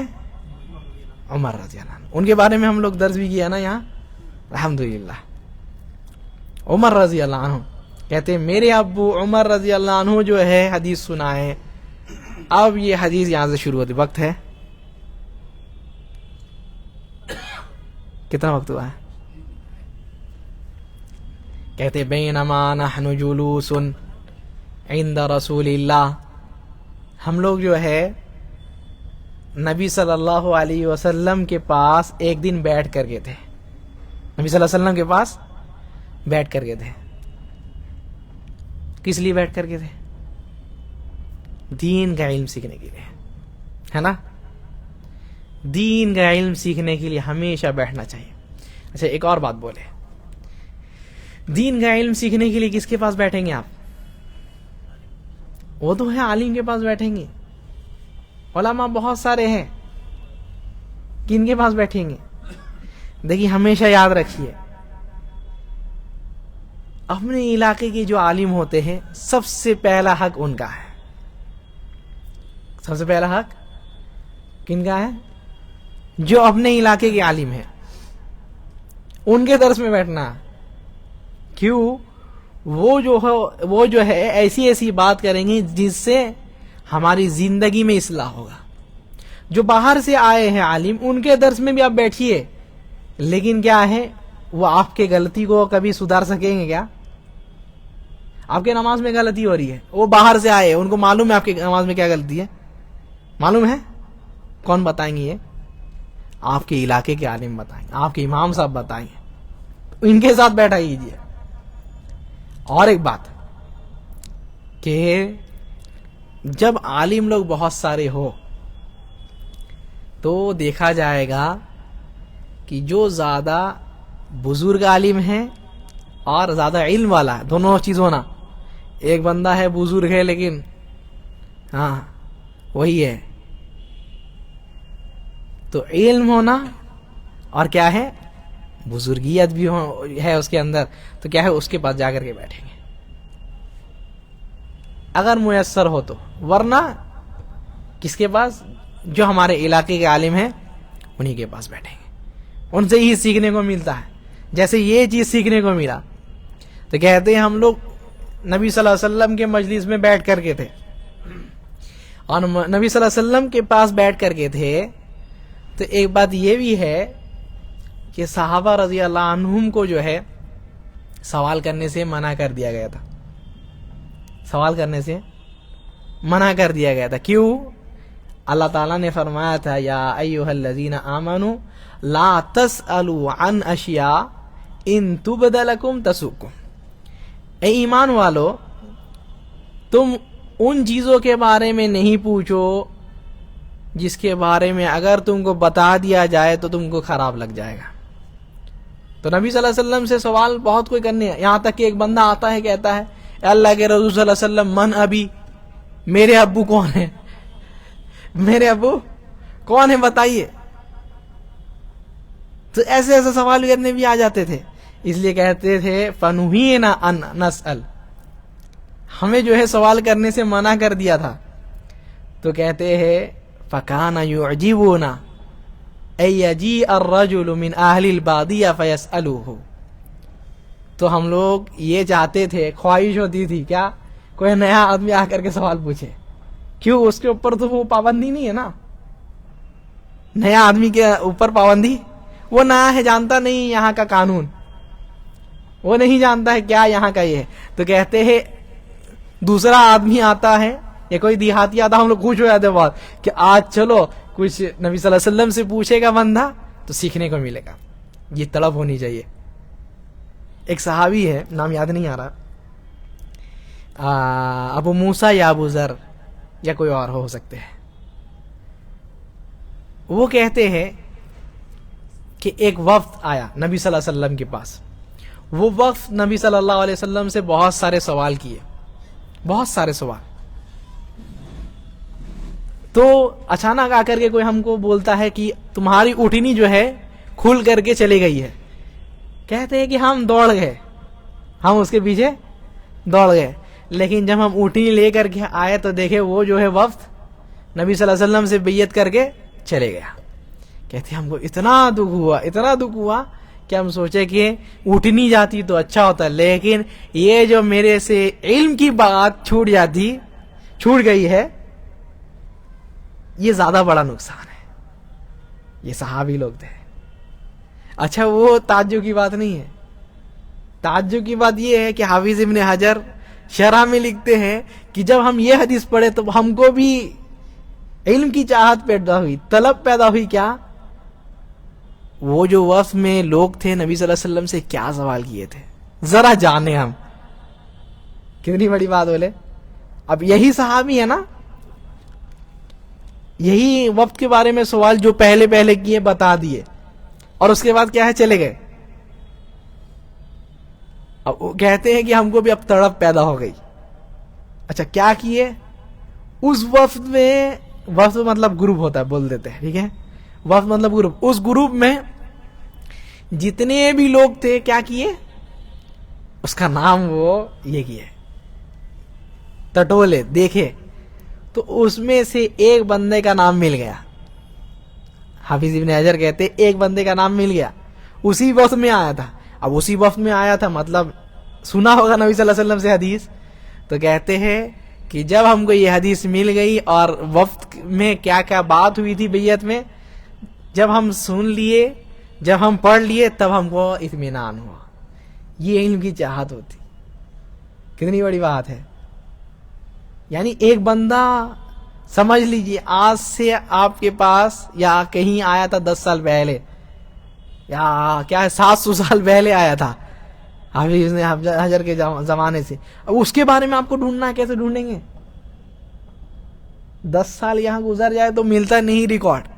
عمر رضی اللہ عنہ. ان کے بارے میں ہم لوگ درس بھی کیا نا یہاں الحمدللہ. عمر رضی اللہ عنہ کہتے ہیں میرے ابو عمر رضی اللہ عنہ جو ہے حدیث سنائے. اب یہ حدیث یہاں سے شروع ہوتی, وقت ہے کتنا وقت ہوا ہے؟ کہتے بینما نحن جلوس عند رسول اللہ, ہم لوگ جو ہے نبی صلی اللہ علیہ وسلم کے پاس ایک دن بیٹھ کر گئے تھے. نبی صلی اللہ علیہ وسلم کے پاس بیٹھ کر گئے تھے. کس لیے بیٹھ کر گئے تھے؟ دین کا علم سیکھنے کے لیے, ہے نا. دین کا علم سیکھنے کے لیے ہمیشہ بیٹھنا چاہیے. اچھا ایک اور بات بولے, دین کا علم سیکھنے کے لیے کس کے پاس بیٹھیں گے آپ؟ وہ تو ہے عالم کے پاس بیٹھیں گے. علماء بہت سارے ہیں, کن کے پاس بیٹھیں گے؟ دیکھیے ہمیشہ یاد رکھیے, اپنے علاقے کے جو عالم ہوتے ہیں سب سے پہلا حق ان کا ہے. سب سے پہلا حق کن کا ہے؟ جو اپنے علاقے کے عالم ہیں ان کے درس میں بیٹھنا. کیوں؟ وہ جو ہے ایسی ایسی بات کریں گے جس سے ہماری زندگی میں اصلاح ہوگا. جو باہر سے آئے ہیں عالم ان کے درس میں بھی آپ بیٹھیے، لیکن کیا ہے وہ آپ کے غلطی کو کبھی سدھار سکیں گے کیا؟ آپ کے نماز میں غلطی ہو رہی ہے، وہ باہر سے آئے ان کو معلوم ہے آپ کی نماز میں کیا غلطی ہے، معلوم ہے؟ کون بتائیں گے؟ یہ آپ کے علاقے کے عالم بتائیں گے، آپ کے امام صاحب بتائیں گے، ان کے ساتھ بیٹھا کیجیے. اور ایک بات کہ جب عالم لوگ بہت سارے ہو تو دیکھا جائے گا کہ جو زیادہ بزرگ عالم ہیں اور زیادہ علم والا ہے، دونوں چیز ہونا. ایک بندہ ہے بزرگ ہے لیکن ہاں وہی ہے، تو علم ہونا اور کیا ہے بزرگیت بھی ہے اس کے اندر، تو کیا ہے اس کے پاس جا کر کے بیٹھیں گے اگر میسر ہو تو. ورنہ کس کے پاس؟ جو ہمارے علاقے کے عالم ہیں انہی کے پاس بیٹھیں گے، ان سے ہی سیکھنے کو ملتا ہے. جیسے یہ چیز سیکھنے کو ملا تو کہتے ہیں ہم لوگ نبی صلی اللہ علیہ وسلم کے مجلس میں بیٹھ کر کے تھے اور نبی صلی اللہ علیہ وسلم کے پاس بیٹھ کر کے تھے. تو ایک بات یہ بھی ہے کہ صحابہ رضی اللہ عنہم کو جو ہے سوال کرنے سے منع کر دیا گیا تھا، سوال کرنے سے منع کر دیا گیا تھا. کیوں؟ اللہ تعالیٰ نے فرمایا تھا یا ایھا الذین آمنوا لا تسألوا عن اشیاء ان تبد لکم تسؤکم. اے ایمان والو تم ان چیزوں کے بارے میں نہیں پوچھو جس کے بارے میں اگر تم کو بتا دیا جائے تو تم کو خراب لگ جائے گا. تو نبی صلی اللہ علیہ وسلم سے سوال بہت کوئی کرنے ہیں، یہاں تک کہ ایک بندہ آتا ہے کہتا ہے اے اللہ کے رسول صلی اللہ علیہ وسلم من ابی، میرے ابو کون ہیں، میرے ابو کون ہیں بتائیے. تو ایسے ایسے سوال کرنے بھی آ جاتے تھے. اس لیے کہتے تھے فنہینا ان نسأل، ہمیں جو ہے سوال کرنے سے منع کر دیا تھا. تو کہتے ہیں فکان یعجبنا ان یجیء الرجل من اہل البادیہ فیسألوہ. تو ہم لوگ یہ چاہتے تھے، خواہش ہوتی تھی کیا کوئی نیا آدمی آ کر کے سوال پوچھے. کیوں؟ اس کے اوپر تو وہ پابندی نہیں ہے نا، نیا آدمی کے اوپر پابندی، وہ نیا ہے جانتا نہیں یہاں کا قانون، وہ نہیں جانتا ہے کیا یہاں کا یہ ہے. تو کہتے ہیں دوسرا آدمی آتا ہے یا کوئی دیہاتی آتا، ہم لوگ خوش ہو جاتے بہت کہ آج چلو کچھ نبی صلی اللہ علیہ وسلم سے پوچھے گا بندہ تو سیکھنے کو ملے گا. یہ طلب ہونی چاہیے. ایک صحابی ہے نام یاد نہیں آ رہا، ابو موسیٰ یا ابو ذر یا کوئی اور ہو سکتے ہیں. وہ کہتے ہیں کہ ایک وفد آیا نبی صلی اللہ علیہ وسلم کے پاس. وہ وفد نبی صلی اللہ علیہ وسلم سے بہت سارے سوال کیے، بہت سارے سوال. تو اچانک آ کر کے کوئی ہم کو بولتا ہے کہ تمہاری اٹھنی جو ہے کھل کر کے چلی گئی ہے. کہتے ہیں کہ ہم دوڑ گئے، ہم اس کے پیچھے دوڑ گئے، لیکن جب ہم اٹھنی لے کر کے آئے تو دیکھے وہ جو ہے وفد نبی صلی اللہ علیہ وسلم سے بیعت کر کے چلے گیا. کہتے ہیں ہم کو اتنا دکھ ہوا کہ ہم سوچے کہ اٹھنی جاتی تو اچھا ہوتا، لیکن یہ جو میرے سے علم کی بات چھوٹ گئی ہے، یہ زیادہ بڑا نقصان ہے. یہ صحابی لوگ تھے. اچھا وہ تعجب کی بات نہیں ہے، تعجب کی بات یہ ہے کہ حافظ ابن حجر شرح میں لکھتے ہیں کہ جب ہم یہ حدیث پڑھے تو ہم کو بھی علم کی چاہت پیدا ہوئی، طلب پیدا ہوئی. کیا وہ جو وفد میں لوگ تھے نبی صلی اللہ علیہ وسلم سے کیا سوال کیے تھے، ذرا جانے ہم. کتنی بڑی بات بولے. اب یہی صحابی ہے نا، یہی وقت کے بارے میں سوال جو پہلے کیے بتا دیے اور اس کے بعد کیا ہے چلے گئے. اب وہ کہتے ہیں کہ ہم کو بھی اب تڑپ پیدا ہو گئی. اچھا کیا کیے اس وفد میں؟ وفد مطلب گروپ ہوتا ہے، بول دیتے ہیں ٹھیک ہے، وفد مطلب گروپ. اس گروپ میں جتنے بھی لوگ تھے کیا کیے، اس کا نام وہ یہ کیے، ٹٹولے دیکھے. تو اس میں سے ایک بندے کا نام مل گیا، حافظ ابن حجر کہتے ایک بندے کا نام مل گیا, اسی وقت میں آیا تھا. اب اسی وقت میں آیا تھا مطلب سنا ہوگا نبی صلی اللہ علیہ وسلم سے حدیث. تو کہتے ہیں کہ جب ہم کو یہ حدیث مل گئی اور وقت میں کیا کیا بات ہوئی تھی بیعت میں, جب ہم سن لیے, جب ہم پڑھ لیے, تب ہم کو اطمینان ہوا. یہ علم کی چاہت ہوتی, کتنی بڑی بات ہے. یعنی ایک بندہ سمجھ لیجیے آج سے آپ کے پاس یا کہیں آیا تھا 10 سال پہلے یا کیا ہے 700 سال پہلے آیا تھا حافظ نے حجر کے زمانے سے. اب اس کے بارے میں آپ کو ڈھونڈنا ہے, کیسے ڈھونڈیں گے؟ 10 سال یہاں گزر جائے تو ملتا نہیں ریکارڈ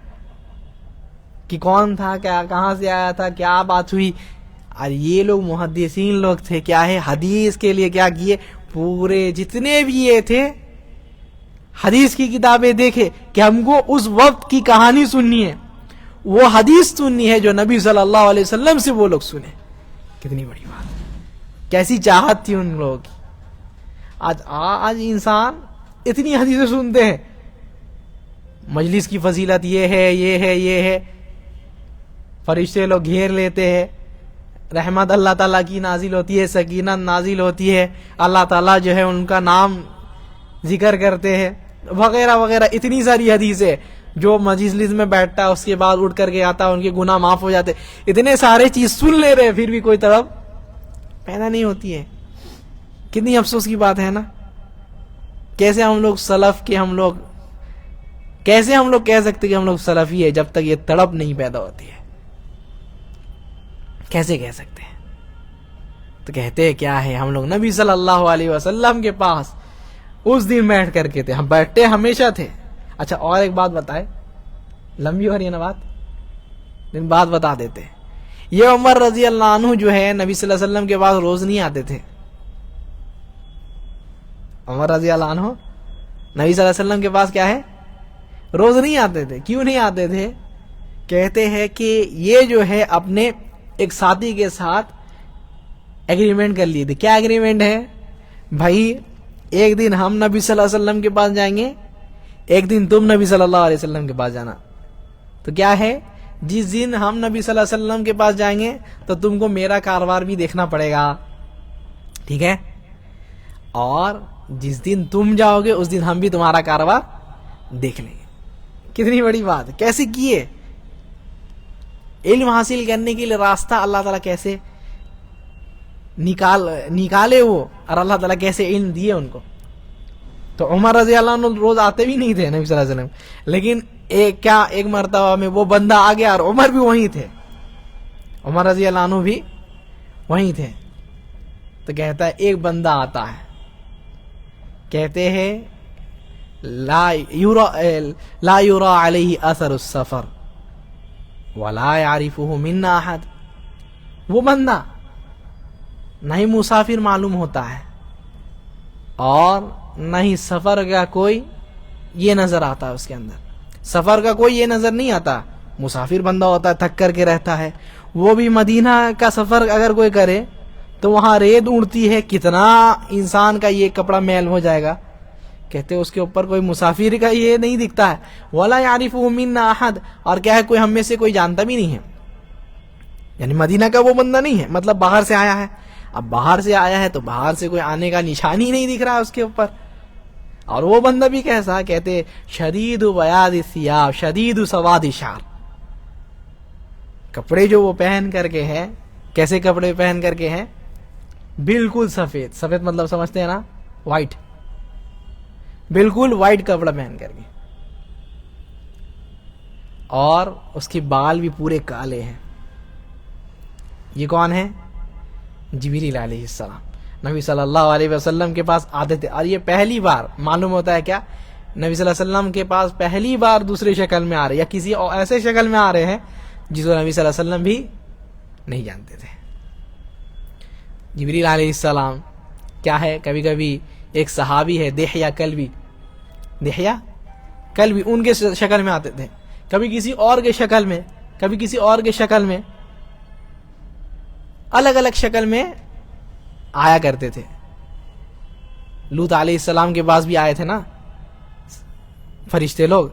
کہ کون تھا, کیا کہاں سے آیا تھا, کیا بات ہوئی. اور یہ لوگ محدثین لوگ تھے, کیا ہے حدیث کے لیے کیا کیے, پورے جتنے بھی یہ تھے حدیث کی کتابیں دیکھے کہ ہم کو اس وقت کی کہانی سننی ہے, وہ حدیث سننی ہے جو نبی صلی اللہ علیہ وسلم سے وہ لوگ سنے. کتنی بڑی بات ہے, کیسی چاہت تھی ان لوگوں کی. آج انسان اتنی حدیثیں سنتے ہیں, مجلس کی فضیلت یہ ہے, یہ ہے, یہ ہے, فرشتے لوگ گھیر لیتے ہیں, رحمت اللہ تعالیٰ کی نازل ہوتی ہے, سکینت نازل ہوتی ہے, اللہ تعالیٰ جو ہے ان کا نام ذکر کرتے ہیں وغیرہ وغیرہ. اتنی ساری حدیثیں, جو مجلس میں بیٹھتا ہے اس کے بعد اٹھ کر کے آتا ہے ان کے گناہ معاف ہو جاتے. اتنے سارے چیز سن لے رہے پھر بھی کوئی طرف پیدا نہیں ہوتی ہے. کتنی افسوس کی بات ہے نا. کیسے ہم لوگ سلف کے کیسے ہم لوگ کہہ سکتے کہ ہم لوگ سلفی ہے جب تک یہ تڑپ نہیں پیدا ہوتی ہے؟ کیسے کہہ سکتے ہیں؟ تو کہتے ہیں کیا ہے, ہم لوگ نبی صلی اللہ علیہ وسلم کے پاس اس دن بیٹھ کر کے تھے, ہم بیٹھتے ہمیشہ تھے. اچھا اور ایک بات بتائے, لمبی ہو رہی ہے نا بات, لیکن بات بتا دیتے. یہ عمر رضی اللہ عنہ جو ہے نبی صلی اللہ علیہ وسلم کے پاس روز نہیں آتے تھے. عمر رضی اللہ عنہ نبی صلی اللہ علیہ وسلم کے پاس کیا ہے, روز نہیں آتے تھے. کیوں نہیں آتے تھے؟ کہتے ہیں کہ یہ جو ہے اپنے ایک ساتھی کے ساتھ ایگریمنٹ کر لیے تھے. کیا ایگریمنٹ ہے بھائی؟ ایک دن ہم نبی صلی اللہ علیہ وسلم کے پاس جائیں گے, ایک دن تم نبی صلی اللہ علیہ وسلم کے پاس جانا. تو کیا ہے, جس دن ہم نبی صلی اللہ علیہ وسلم کے پاس جائیں گے تو تم کو میرا کاروبار بھی دیکھنا پڑے گا, ٹھیک ہے, اور جس دن تم جاؤ گے اس دن ہم بھی تمہارا کاروبار دیکھ لیں گے. کتنی بڑی بات ہے. کیسے کیے؟ علم حاصل کرنے کے لیے راستہ اللہ تعالیٰ کیسے نکالے وہ, اور اللہ تعالیٰ کیسے علم دیے ان کو. تو عمر رضی اللہ عنہ روز آتے بھی نہیں تھے نبی صلی اللہ علیہ وسلم, لیکن ایک مرتبہ میں وہ بندہ آ گیا اور عمر بھی وہیں تھے, عمر رضی اللہ عنہ بھی وہیں تھے. تو کہتا ہے ایک بندہ آتا ہے, کہتے ہیں لا یرا علیہ اثر السفر ولا يعرفه منا احد. وہ بندہ نہ ہی مسافر معلوم ہوتا ہے اور نہ ہی سفر کا کوئی یہ نظر آتا ہے اس کے اندر. سفر کا کوئی یہ نظر نہیں آتا. مسافر بندہ ہوتا ہے, تھک کر کے رہتا ہے. وہ بھی مدینہ کا سفر اگر کوئی کرے تو وہاں ریت اڑتی ہے, کتنا انسان کا یہ کپڑا میل ہو جائے گا. کہتے اس کے اوپر کوئی مسافر کا یہ نہیں دکھتا ہے. ولا يعرفه منا احد, اور کیا ہے کوئی ہم میں سے کوئی جانتا بھی نہیں ہے. یعنی مدینہ کا وہ بندہ نہیں ہے, مطلب باہر سے آیا ہے. اب باہر سے آیا ہے تو باہر سے کوئی آنے کا نشان ہی نہیں دکھ رہا ہے اس کے اوپر. اور وہ بندہ بھی کیسا, کہتے شدید بیاض الثياب شدید سواد الشعر. کپڑے جو وہ پہن کر کے ہیں, کیسے کپڑے پہن کر کے ہیں, بالکل سفید. سفید مطلب سمجھتے ہیں نا, وائٹ, بالکل وائٹ کپڑا پہن کر کے, اور اس کے بال بھی پورے کالے ہیں. یہ کون ہے؟ جبریل علیہ السلام نبی صلی اللہ علیہ وسلم کے پاس آتے تھے. اور یہ پہلی بار معلوم ہوتا ہے کیا, نبی صلی اللہ علیہ وسلم کے پاس پہلی بار دوسری شکل میں آ رہے, یا کسی ایسے شکل میں آ رہے ہیں جس کو نبی صلی اللہ علیہ وسلم بھی نہیں جانتے تھے. جبریل علیہ السلام کیا ہے, کبھی کبھی ایک صحابی ہے دحیہ کلبی, ان کے شکل میں آتے تھے, کبھی کسی اور کے شکل میں, کبھی کسی اور کے شکل میں, الگ الگ شکل میں آیا کرتے تھے. لوط علیہ السلام کے پاس بھی آئے تھے نا فرشتے لوگ,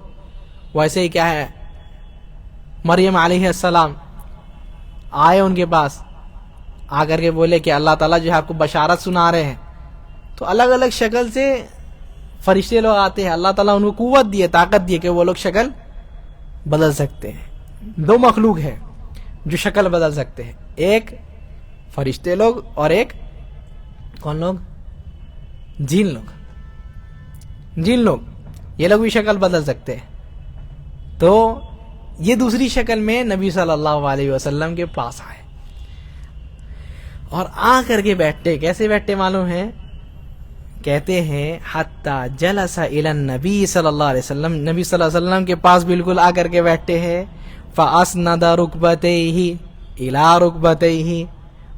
ویسے ہی کیا ہے مریم علیہ السلام آئے ان کے پاس، آ کر کے بولے کہ اللہ تعالیٰ جو ہے آپ کو بشارت سنا رہے ہیں. تو الگ الگ شکل سے فرشتے لوگ آتے ہیں، اللہ تعالیٰ ان کو قوت دیے، طاقت دیے کہ وہ لوگ شکل بدل سکتے ہیں. دو مخلوق ہے جو شکل بدل سکتے ہیں، ایک فرشتے لوگ اور ایک کون لوگ؟ جن لوگ. جن لوگ یہ لوگ بھی شکل بدل سکتے ہیں. تو یہ دوسری شکل میں نبی صلی اللہ علیہ وسلم کے پاس آئے اور آ کر کے بیٹھتے. کیسے بیٹھتے معلوم ہے؟ کہتے ہیں حتی جلس الی النبی صلی اللہ علیہ وسلم، نبی صلی اللہ علیہ وسلم کے پاس بالکل آ کر کے بیٹھتے ہیں. فاسند رکبتیہ الی رکبتیہ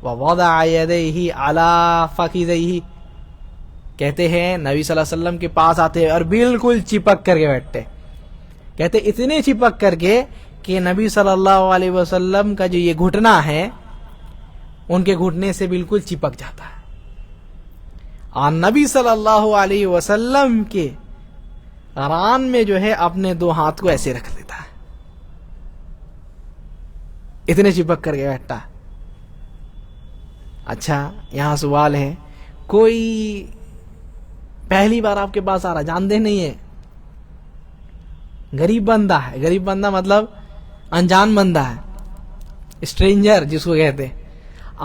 ووضع یدیہ علی فخذیہ. کہتے ہیں نبی صلی اللہ علیہ وسلم کے پاس آتے اور بالکل چپک کر کے بیٹھتے. کہتے اتنے چپک کر کے کہ نبی صلی اللہ علیہ وسلم کا جو یہ گھٹنا ہے ان کے گھٹنے سے بالکل چپک جاتا ہے، اور نبی صلی اللہ علیہ وسلم کے ران میں جو ہے اپنے دو ہاتھ کو ایسے رکھ دیتا ہے، اتنے چپک کر کے بیٹھتا ہے. اچھا یہاں سوال ہے، کوئی پہلی بار آپ کے پاس آ رہا، جانتے نہیں ہے، غریب بندہ ہے، غریب بندہ مطلب انجان بندہ ہے، اسٹرینجر جس کو کہتے ہیں،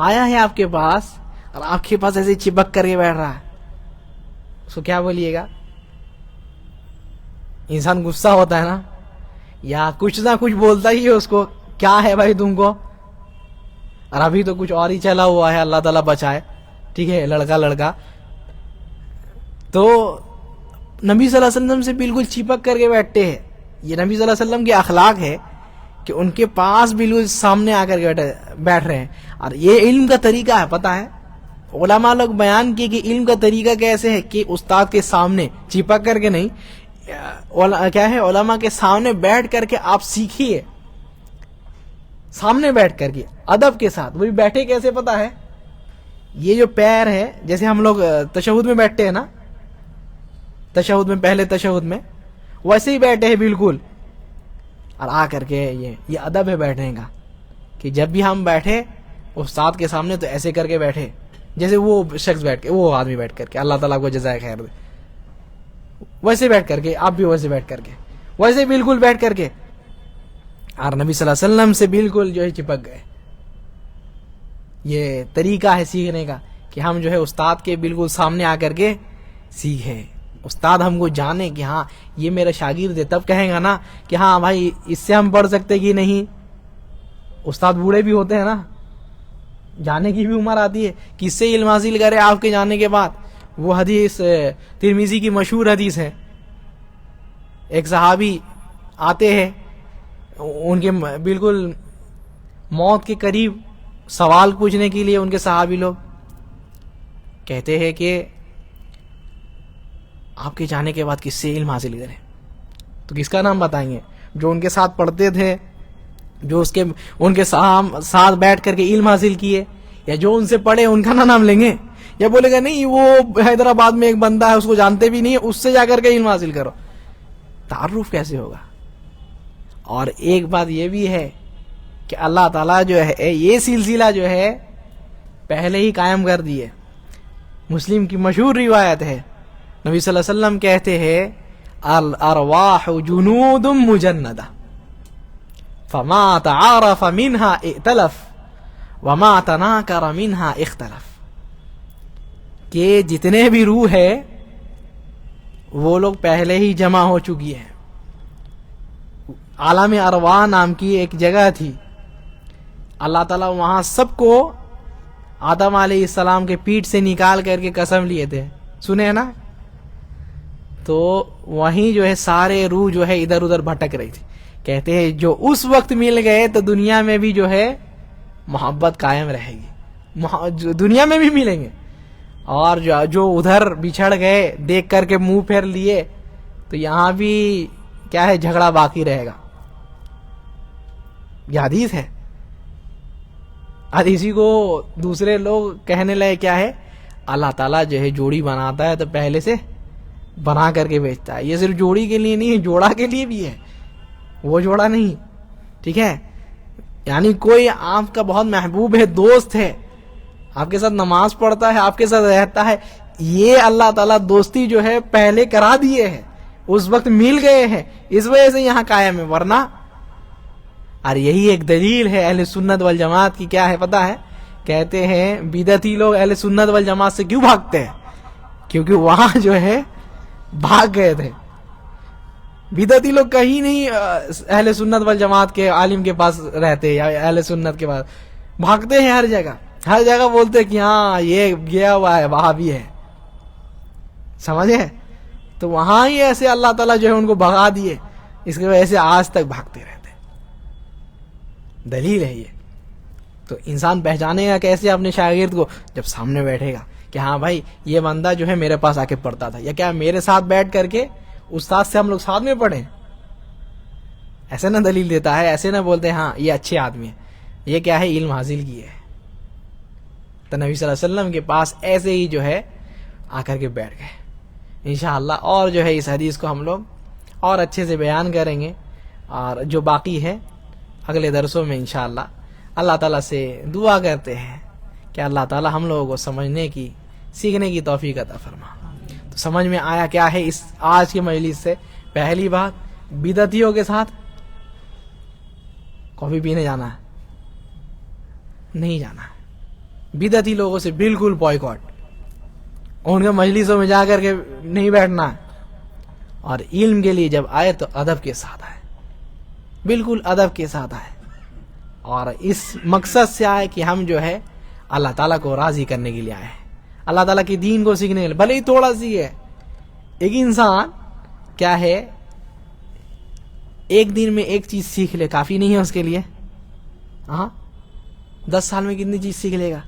آیا ہے آپ کے پاس اور آپ کے پاس ایسے چپک کر کے بیٹھ رہا ہے، اس کو کیا بولیے گا؟ انسان غصہ ہوتا ہے نا، یا کچھ نہ کچھ بولتا ہی ہے اس کو، کیا ہے بھائی تم کو، اور ابھی تو کچھ اور ہی چلا ہوا ہے، اللہ تعالیٰ بچائے، ٹھیک ہے، لڑکا. تو نبی صلی اللہ علیہ وسلم سے بالکل چپک کر کے بیٹھتے ہیں. یہ نبی صلی اللہ علیہ وسلم کے اخلاق ہے کہ ان کے پاس بالکل سامنے آ کر کے بیٹھ رہے ہیں. اور یہ علم کا طریقہ ہے، پتہ ہے علماء لوگ بیان کیے کہ علم کا طریقہ کیسے ہے کہ استاد کے سامنے چپک کر کے نہیں، کیا ہے، علماء کے سامنے بیٹھ کر کے آپ سیکھیے، سامنے بیٹھ کر کے ادب کے ساتھ. وہ بھی بیٹھے کیسے پتہ ہے؟ یہ جو پیر ہے، جیسے ہم لوگ تشہد میں بیٹھتے ہیں نا، تشہد میں، پہلے تشہد میں ویسے ہی بیٹھے ہیں بالکل. اور آ کر کے یہ ادب ہے بیٹھنے کا کہ جب بھی ہم بیٹھے استاد کے سامنے تو ایسے کر کے بیٹھے جیسے وہ شخص بیٹھ کے، وہ آدمی بیٹھ کر کے، اللہ تعالیٰ کو جزائے خیر دے، ویسے بیٹھ کر کے آپ بھی ویسے بیٹھ کر کے، ویسے بالکل بیٹھ کر کے. اور نبی صلی اللہ علیہ وسلم سے بالکل جو ہے چپک گئے. یہ طریقہ ہے سیکھنے کا کہ ہم جو ہے استاد کے بالکل سامنے آ کر کے سیکھیں. استاد ہم کو جانے کہ ہاں یہ میرا شاگرد ہے، تب کہیں گا نا کہ ہاں بھائی اس سے ہم پڑھ سکتے کہ نہیں. استاد بوڑھے بھی ہوتے ہیں نا، جانے کی بھی عمر آتی ہے، کس سے علم حاصل کرے آپ کے جانے کے بعد. وہ حدیث ترمذی کی مشہور حدیث ہے، ایک صحابی آتے ہیں ان کے بالکل موت کے قریب، سوال پوچھنے کے لیے ان کے صحابی لوگ کہتے ہیں کہ آپ کے جانے کے بعد کس سے علم حاصل کریں. تو کس کا نام بتائیں گے؟ جو ان کے ساتھ پڑھتے تھے، جو ان کے ساتھ بیٹھ کر کے علم حاصل کیے، یا جو ان سے پڑھے ان کا نام لیں گے؟ یا بولے گا نہیں وہ حیدرآباد میں ایک بندہ ہے اس کو جانتے بھی نہیں، اس سے جا کر کے علم حاصل کرو؟ تعارف کیسے ہوگا؟ اور ایک بات یہ بھی ہے کہ اللہ تعالیٰ جو ہے یہ سلسلہ جو ہے پہلے ہی قائم کر دیے. مسلم کی مشہور روایت ہے، نبی صلی اللہ علیہ وسلم کہتے ہیں الارواح جنود مجندہ فما تعارف منها ائتلف وما تناکر منها اختلف. کہ جتنے بھی روح ہے وہ لوگ پہلے ہی جمع ہو چکی ہیں. عالم ارواح نام کی ایک جگہ تھی، اللہ تعالیٰ وہاں سب کو آدم علیہ السلام کے پیٹ سے نکال کر کے قسم لیے تھے، سنے نا؟ تو وہیں جو ہے سارے روح جو ہے ادھر ادھر بھٹک رہی تھی. کہتے ہیں جو اس وقت مل گئے تو دنیا میں بھی جو ہے محبت قائم رہے گی، دنیا میں بھی ملیں گے. اور جو ادھر بچھڑ گئے دیکھ کر کے منہ پھیر لیے تو یہاں بھی کیا ہے، جھگڑا باقی رہے گا. یہ حدیث ہے. اسی کو دوسرے لوگ کہنے لگے کیا ہے، اللہ تعالیٰ جو ہے جوڑی بناتا ہے تو پہلے سے بنا کر کے بیچتا ہے. یہ صرف جوڑی کے لیے نہیں ہے، جوڑا کے لیے بھی ہے، وہ جوڑا نہیں. ٹھیک ہے، یعنی کوئی آپ کا بہت محبوب ہے، دوست ہے، آپ کے ساتھ نماز پڑھتا ہے، آپ کے ساتھ رہتا ہے، یہ اللہ تعالیٰ دوستی جو ہے پہلے کرا دیے ہے، اس وقت مل گئے ہیں، اس وجہ سے یہاں قائم ہے. ورنہ اور یہی ایک دلیل ہے اہل سنت والجماعت کی. کیا ہے پتہ ہے؟ کہتے ہیں بدعتی لوگ اہل سنت والجماعت سے کیوں بھاگتے ہیں؟ کیونکہ وہاں جو ہے بھاگ گئے تھے. بدعتی لوگ کہیں نہیں اہل سنت والجماعت کے عالم کے پاس رہتے یا اہل سنت کے پاس، بھاگتے ہیں ہر جگہ. ہر جگہ بولتے کہ ہاں یہ گیا ہوا ہے، وہاں بھی ہے. سمجھے؟ تو وہاں ہی ایسے اللہ تعالیٰ جو ہے ان کو بھگا دیے، اس کی وجہ سے آج تک بھاگتے رہتے. دلیل ہے یہ. تو انسان پہچانے گا کیسے اپنے شاگرد کو؟ جب سامنے بیٹھے گا کہ ہاں بھائی یہ بندہ جو ہے میرے پاس آ کے پڑھتا تھا، یا کیا میرے ساتھ بیٹھ کر کے استاد سے ہم لوگ ساتھ میں پڑھیں. ایسے نہ دلیل دیتا ہے، ایسے نہ بولتے ہاں یہ اچھے آدمی ہے، یہ کیا ہے علم حاصل کیے ہے. تو نبی صلی اللہ علیہ وسلم کے پاس ایسے ہی جو ہے آ کر کے بیٹھ گئے. انشاءاللہ اور جو ہے اس حدیث کو ہم لوگ اور اچھے سے بیان کریں گے، اور جو باقی ہے اگلے درسوں میں انشاءاللہ. اللہ تعالیٰ سے دعا کرتے ہیں کہ اللہ تعالیٰ ہم لوگوں کو سمجھنے کی، سیکھنے کی توفیق عطا فرما. تو سمجھ میں آیا کیا ہے اس آج کے مجلس سے؟ پہلی بات، بدعتیوں کے ساتھ کافی پینے جانا ہے نہیں جانا ہے. بدعتی لوگوں سے بالکل بائیکاٹ، ان کے مجلسوں میں جا کر کے نہیں بیٹھنا ہے. اور علم کے لیے جب آئے تو ادب کے ساتھ آئے، بالکل ادب کے ساتھ آئے، اور اس مقصد سے آئے کہ ہم جو ہے اللہ تعالیٰ کو راضی کرنے کے لیے آئے ہیں، اللہ تعالیٰ کی دین کو سیکھنے کے لیے. بھلے ہی تھوڑا سی ہے. ایک انسان کیا ہے ایک دن میں ایک چیز سیکھ لے، کافی نہیں ہے اس کے لیے. ہاں 10 سال میں کتنی چیز سیکھ لے گا،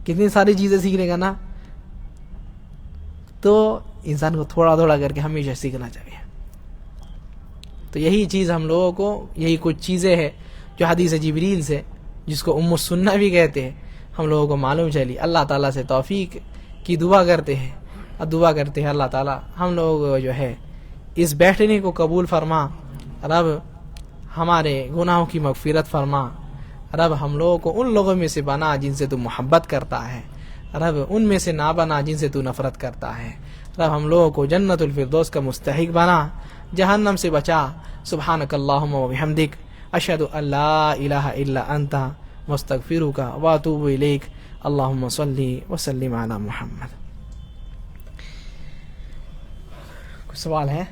کتنی ساری چیزیں سیکھ لے گا نا. تو انسان کو تھوڑا تھوڑا کر کے ہمیشہ سیکھنا چاہیے. تو یہی چیز ہم لوگوں کو، یہی کچھ چیزیں ہیں جو حدیث جبریل سے، جس کو ام السنہ بھی کہتے ہیں، ہم لوگوں کو معلوم چلی. اللہ تعالیٰ سے توفیق کی دعا کرتے ہیں، اور دعا کرتے ہیں اللہ تعالیٰ ہم لوگوں کو جو ہے اس بیٹھنے کو قبول فرما. رب ہمارے گناہوں کی مغفرت فرما. رب ہم لوگوں کو ان لوگوں میں سے بنا جن سے تو محبت کرتا ہے. رب ان میں سے نہ بنا جن سے تو نفرت کرتا ہے. رب ہم لوگوں کو جنت الفردوس کا مستحق بنا، جہنم سے بچا. سبحانک اللہم و بحمدک، اشہد ان لا الہ الا انت، مستغفرک و اتوب الیک. اللہم صلی وسلم علی محمد. کوئی سوال ہے؟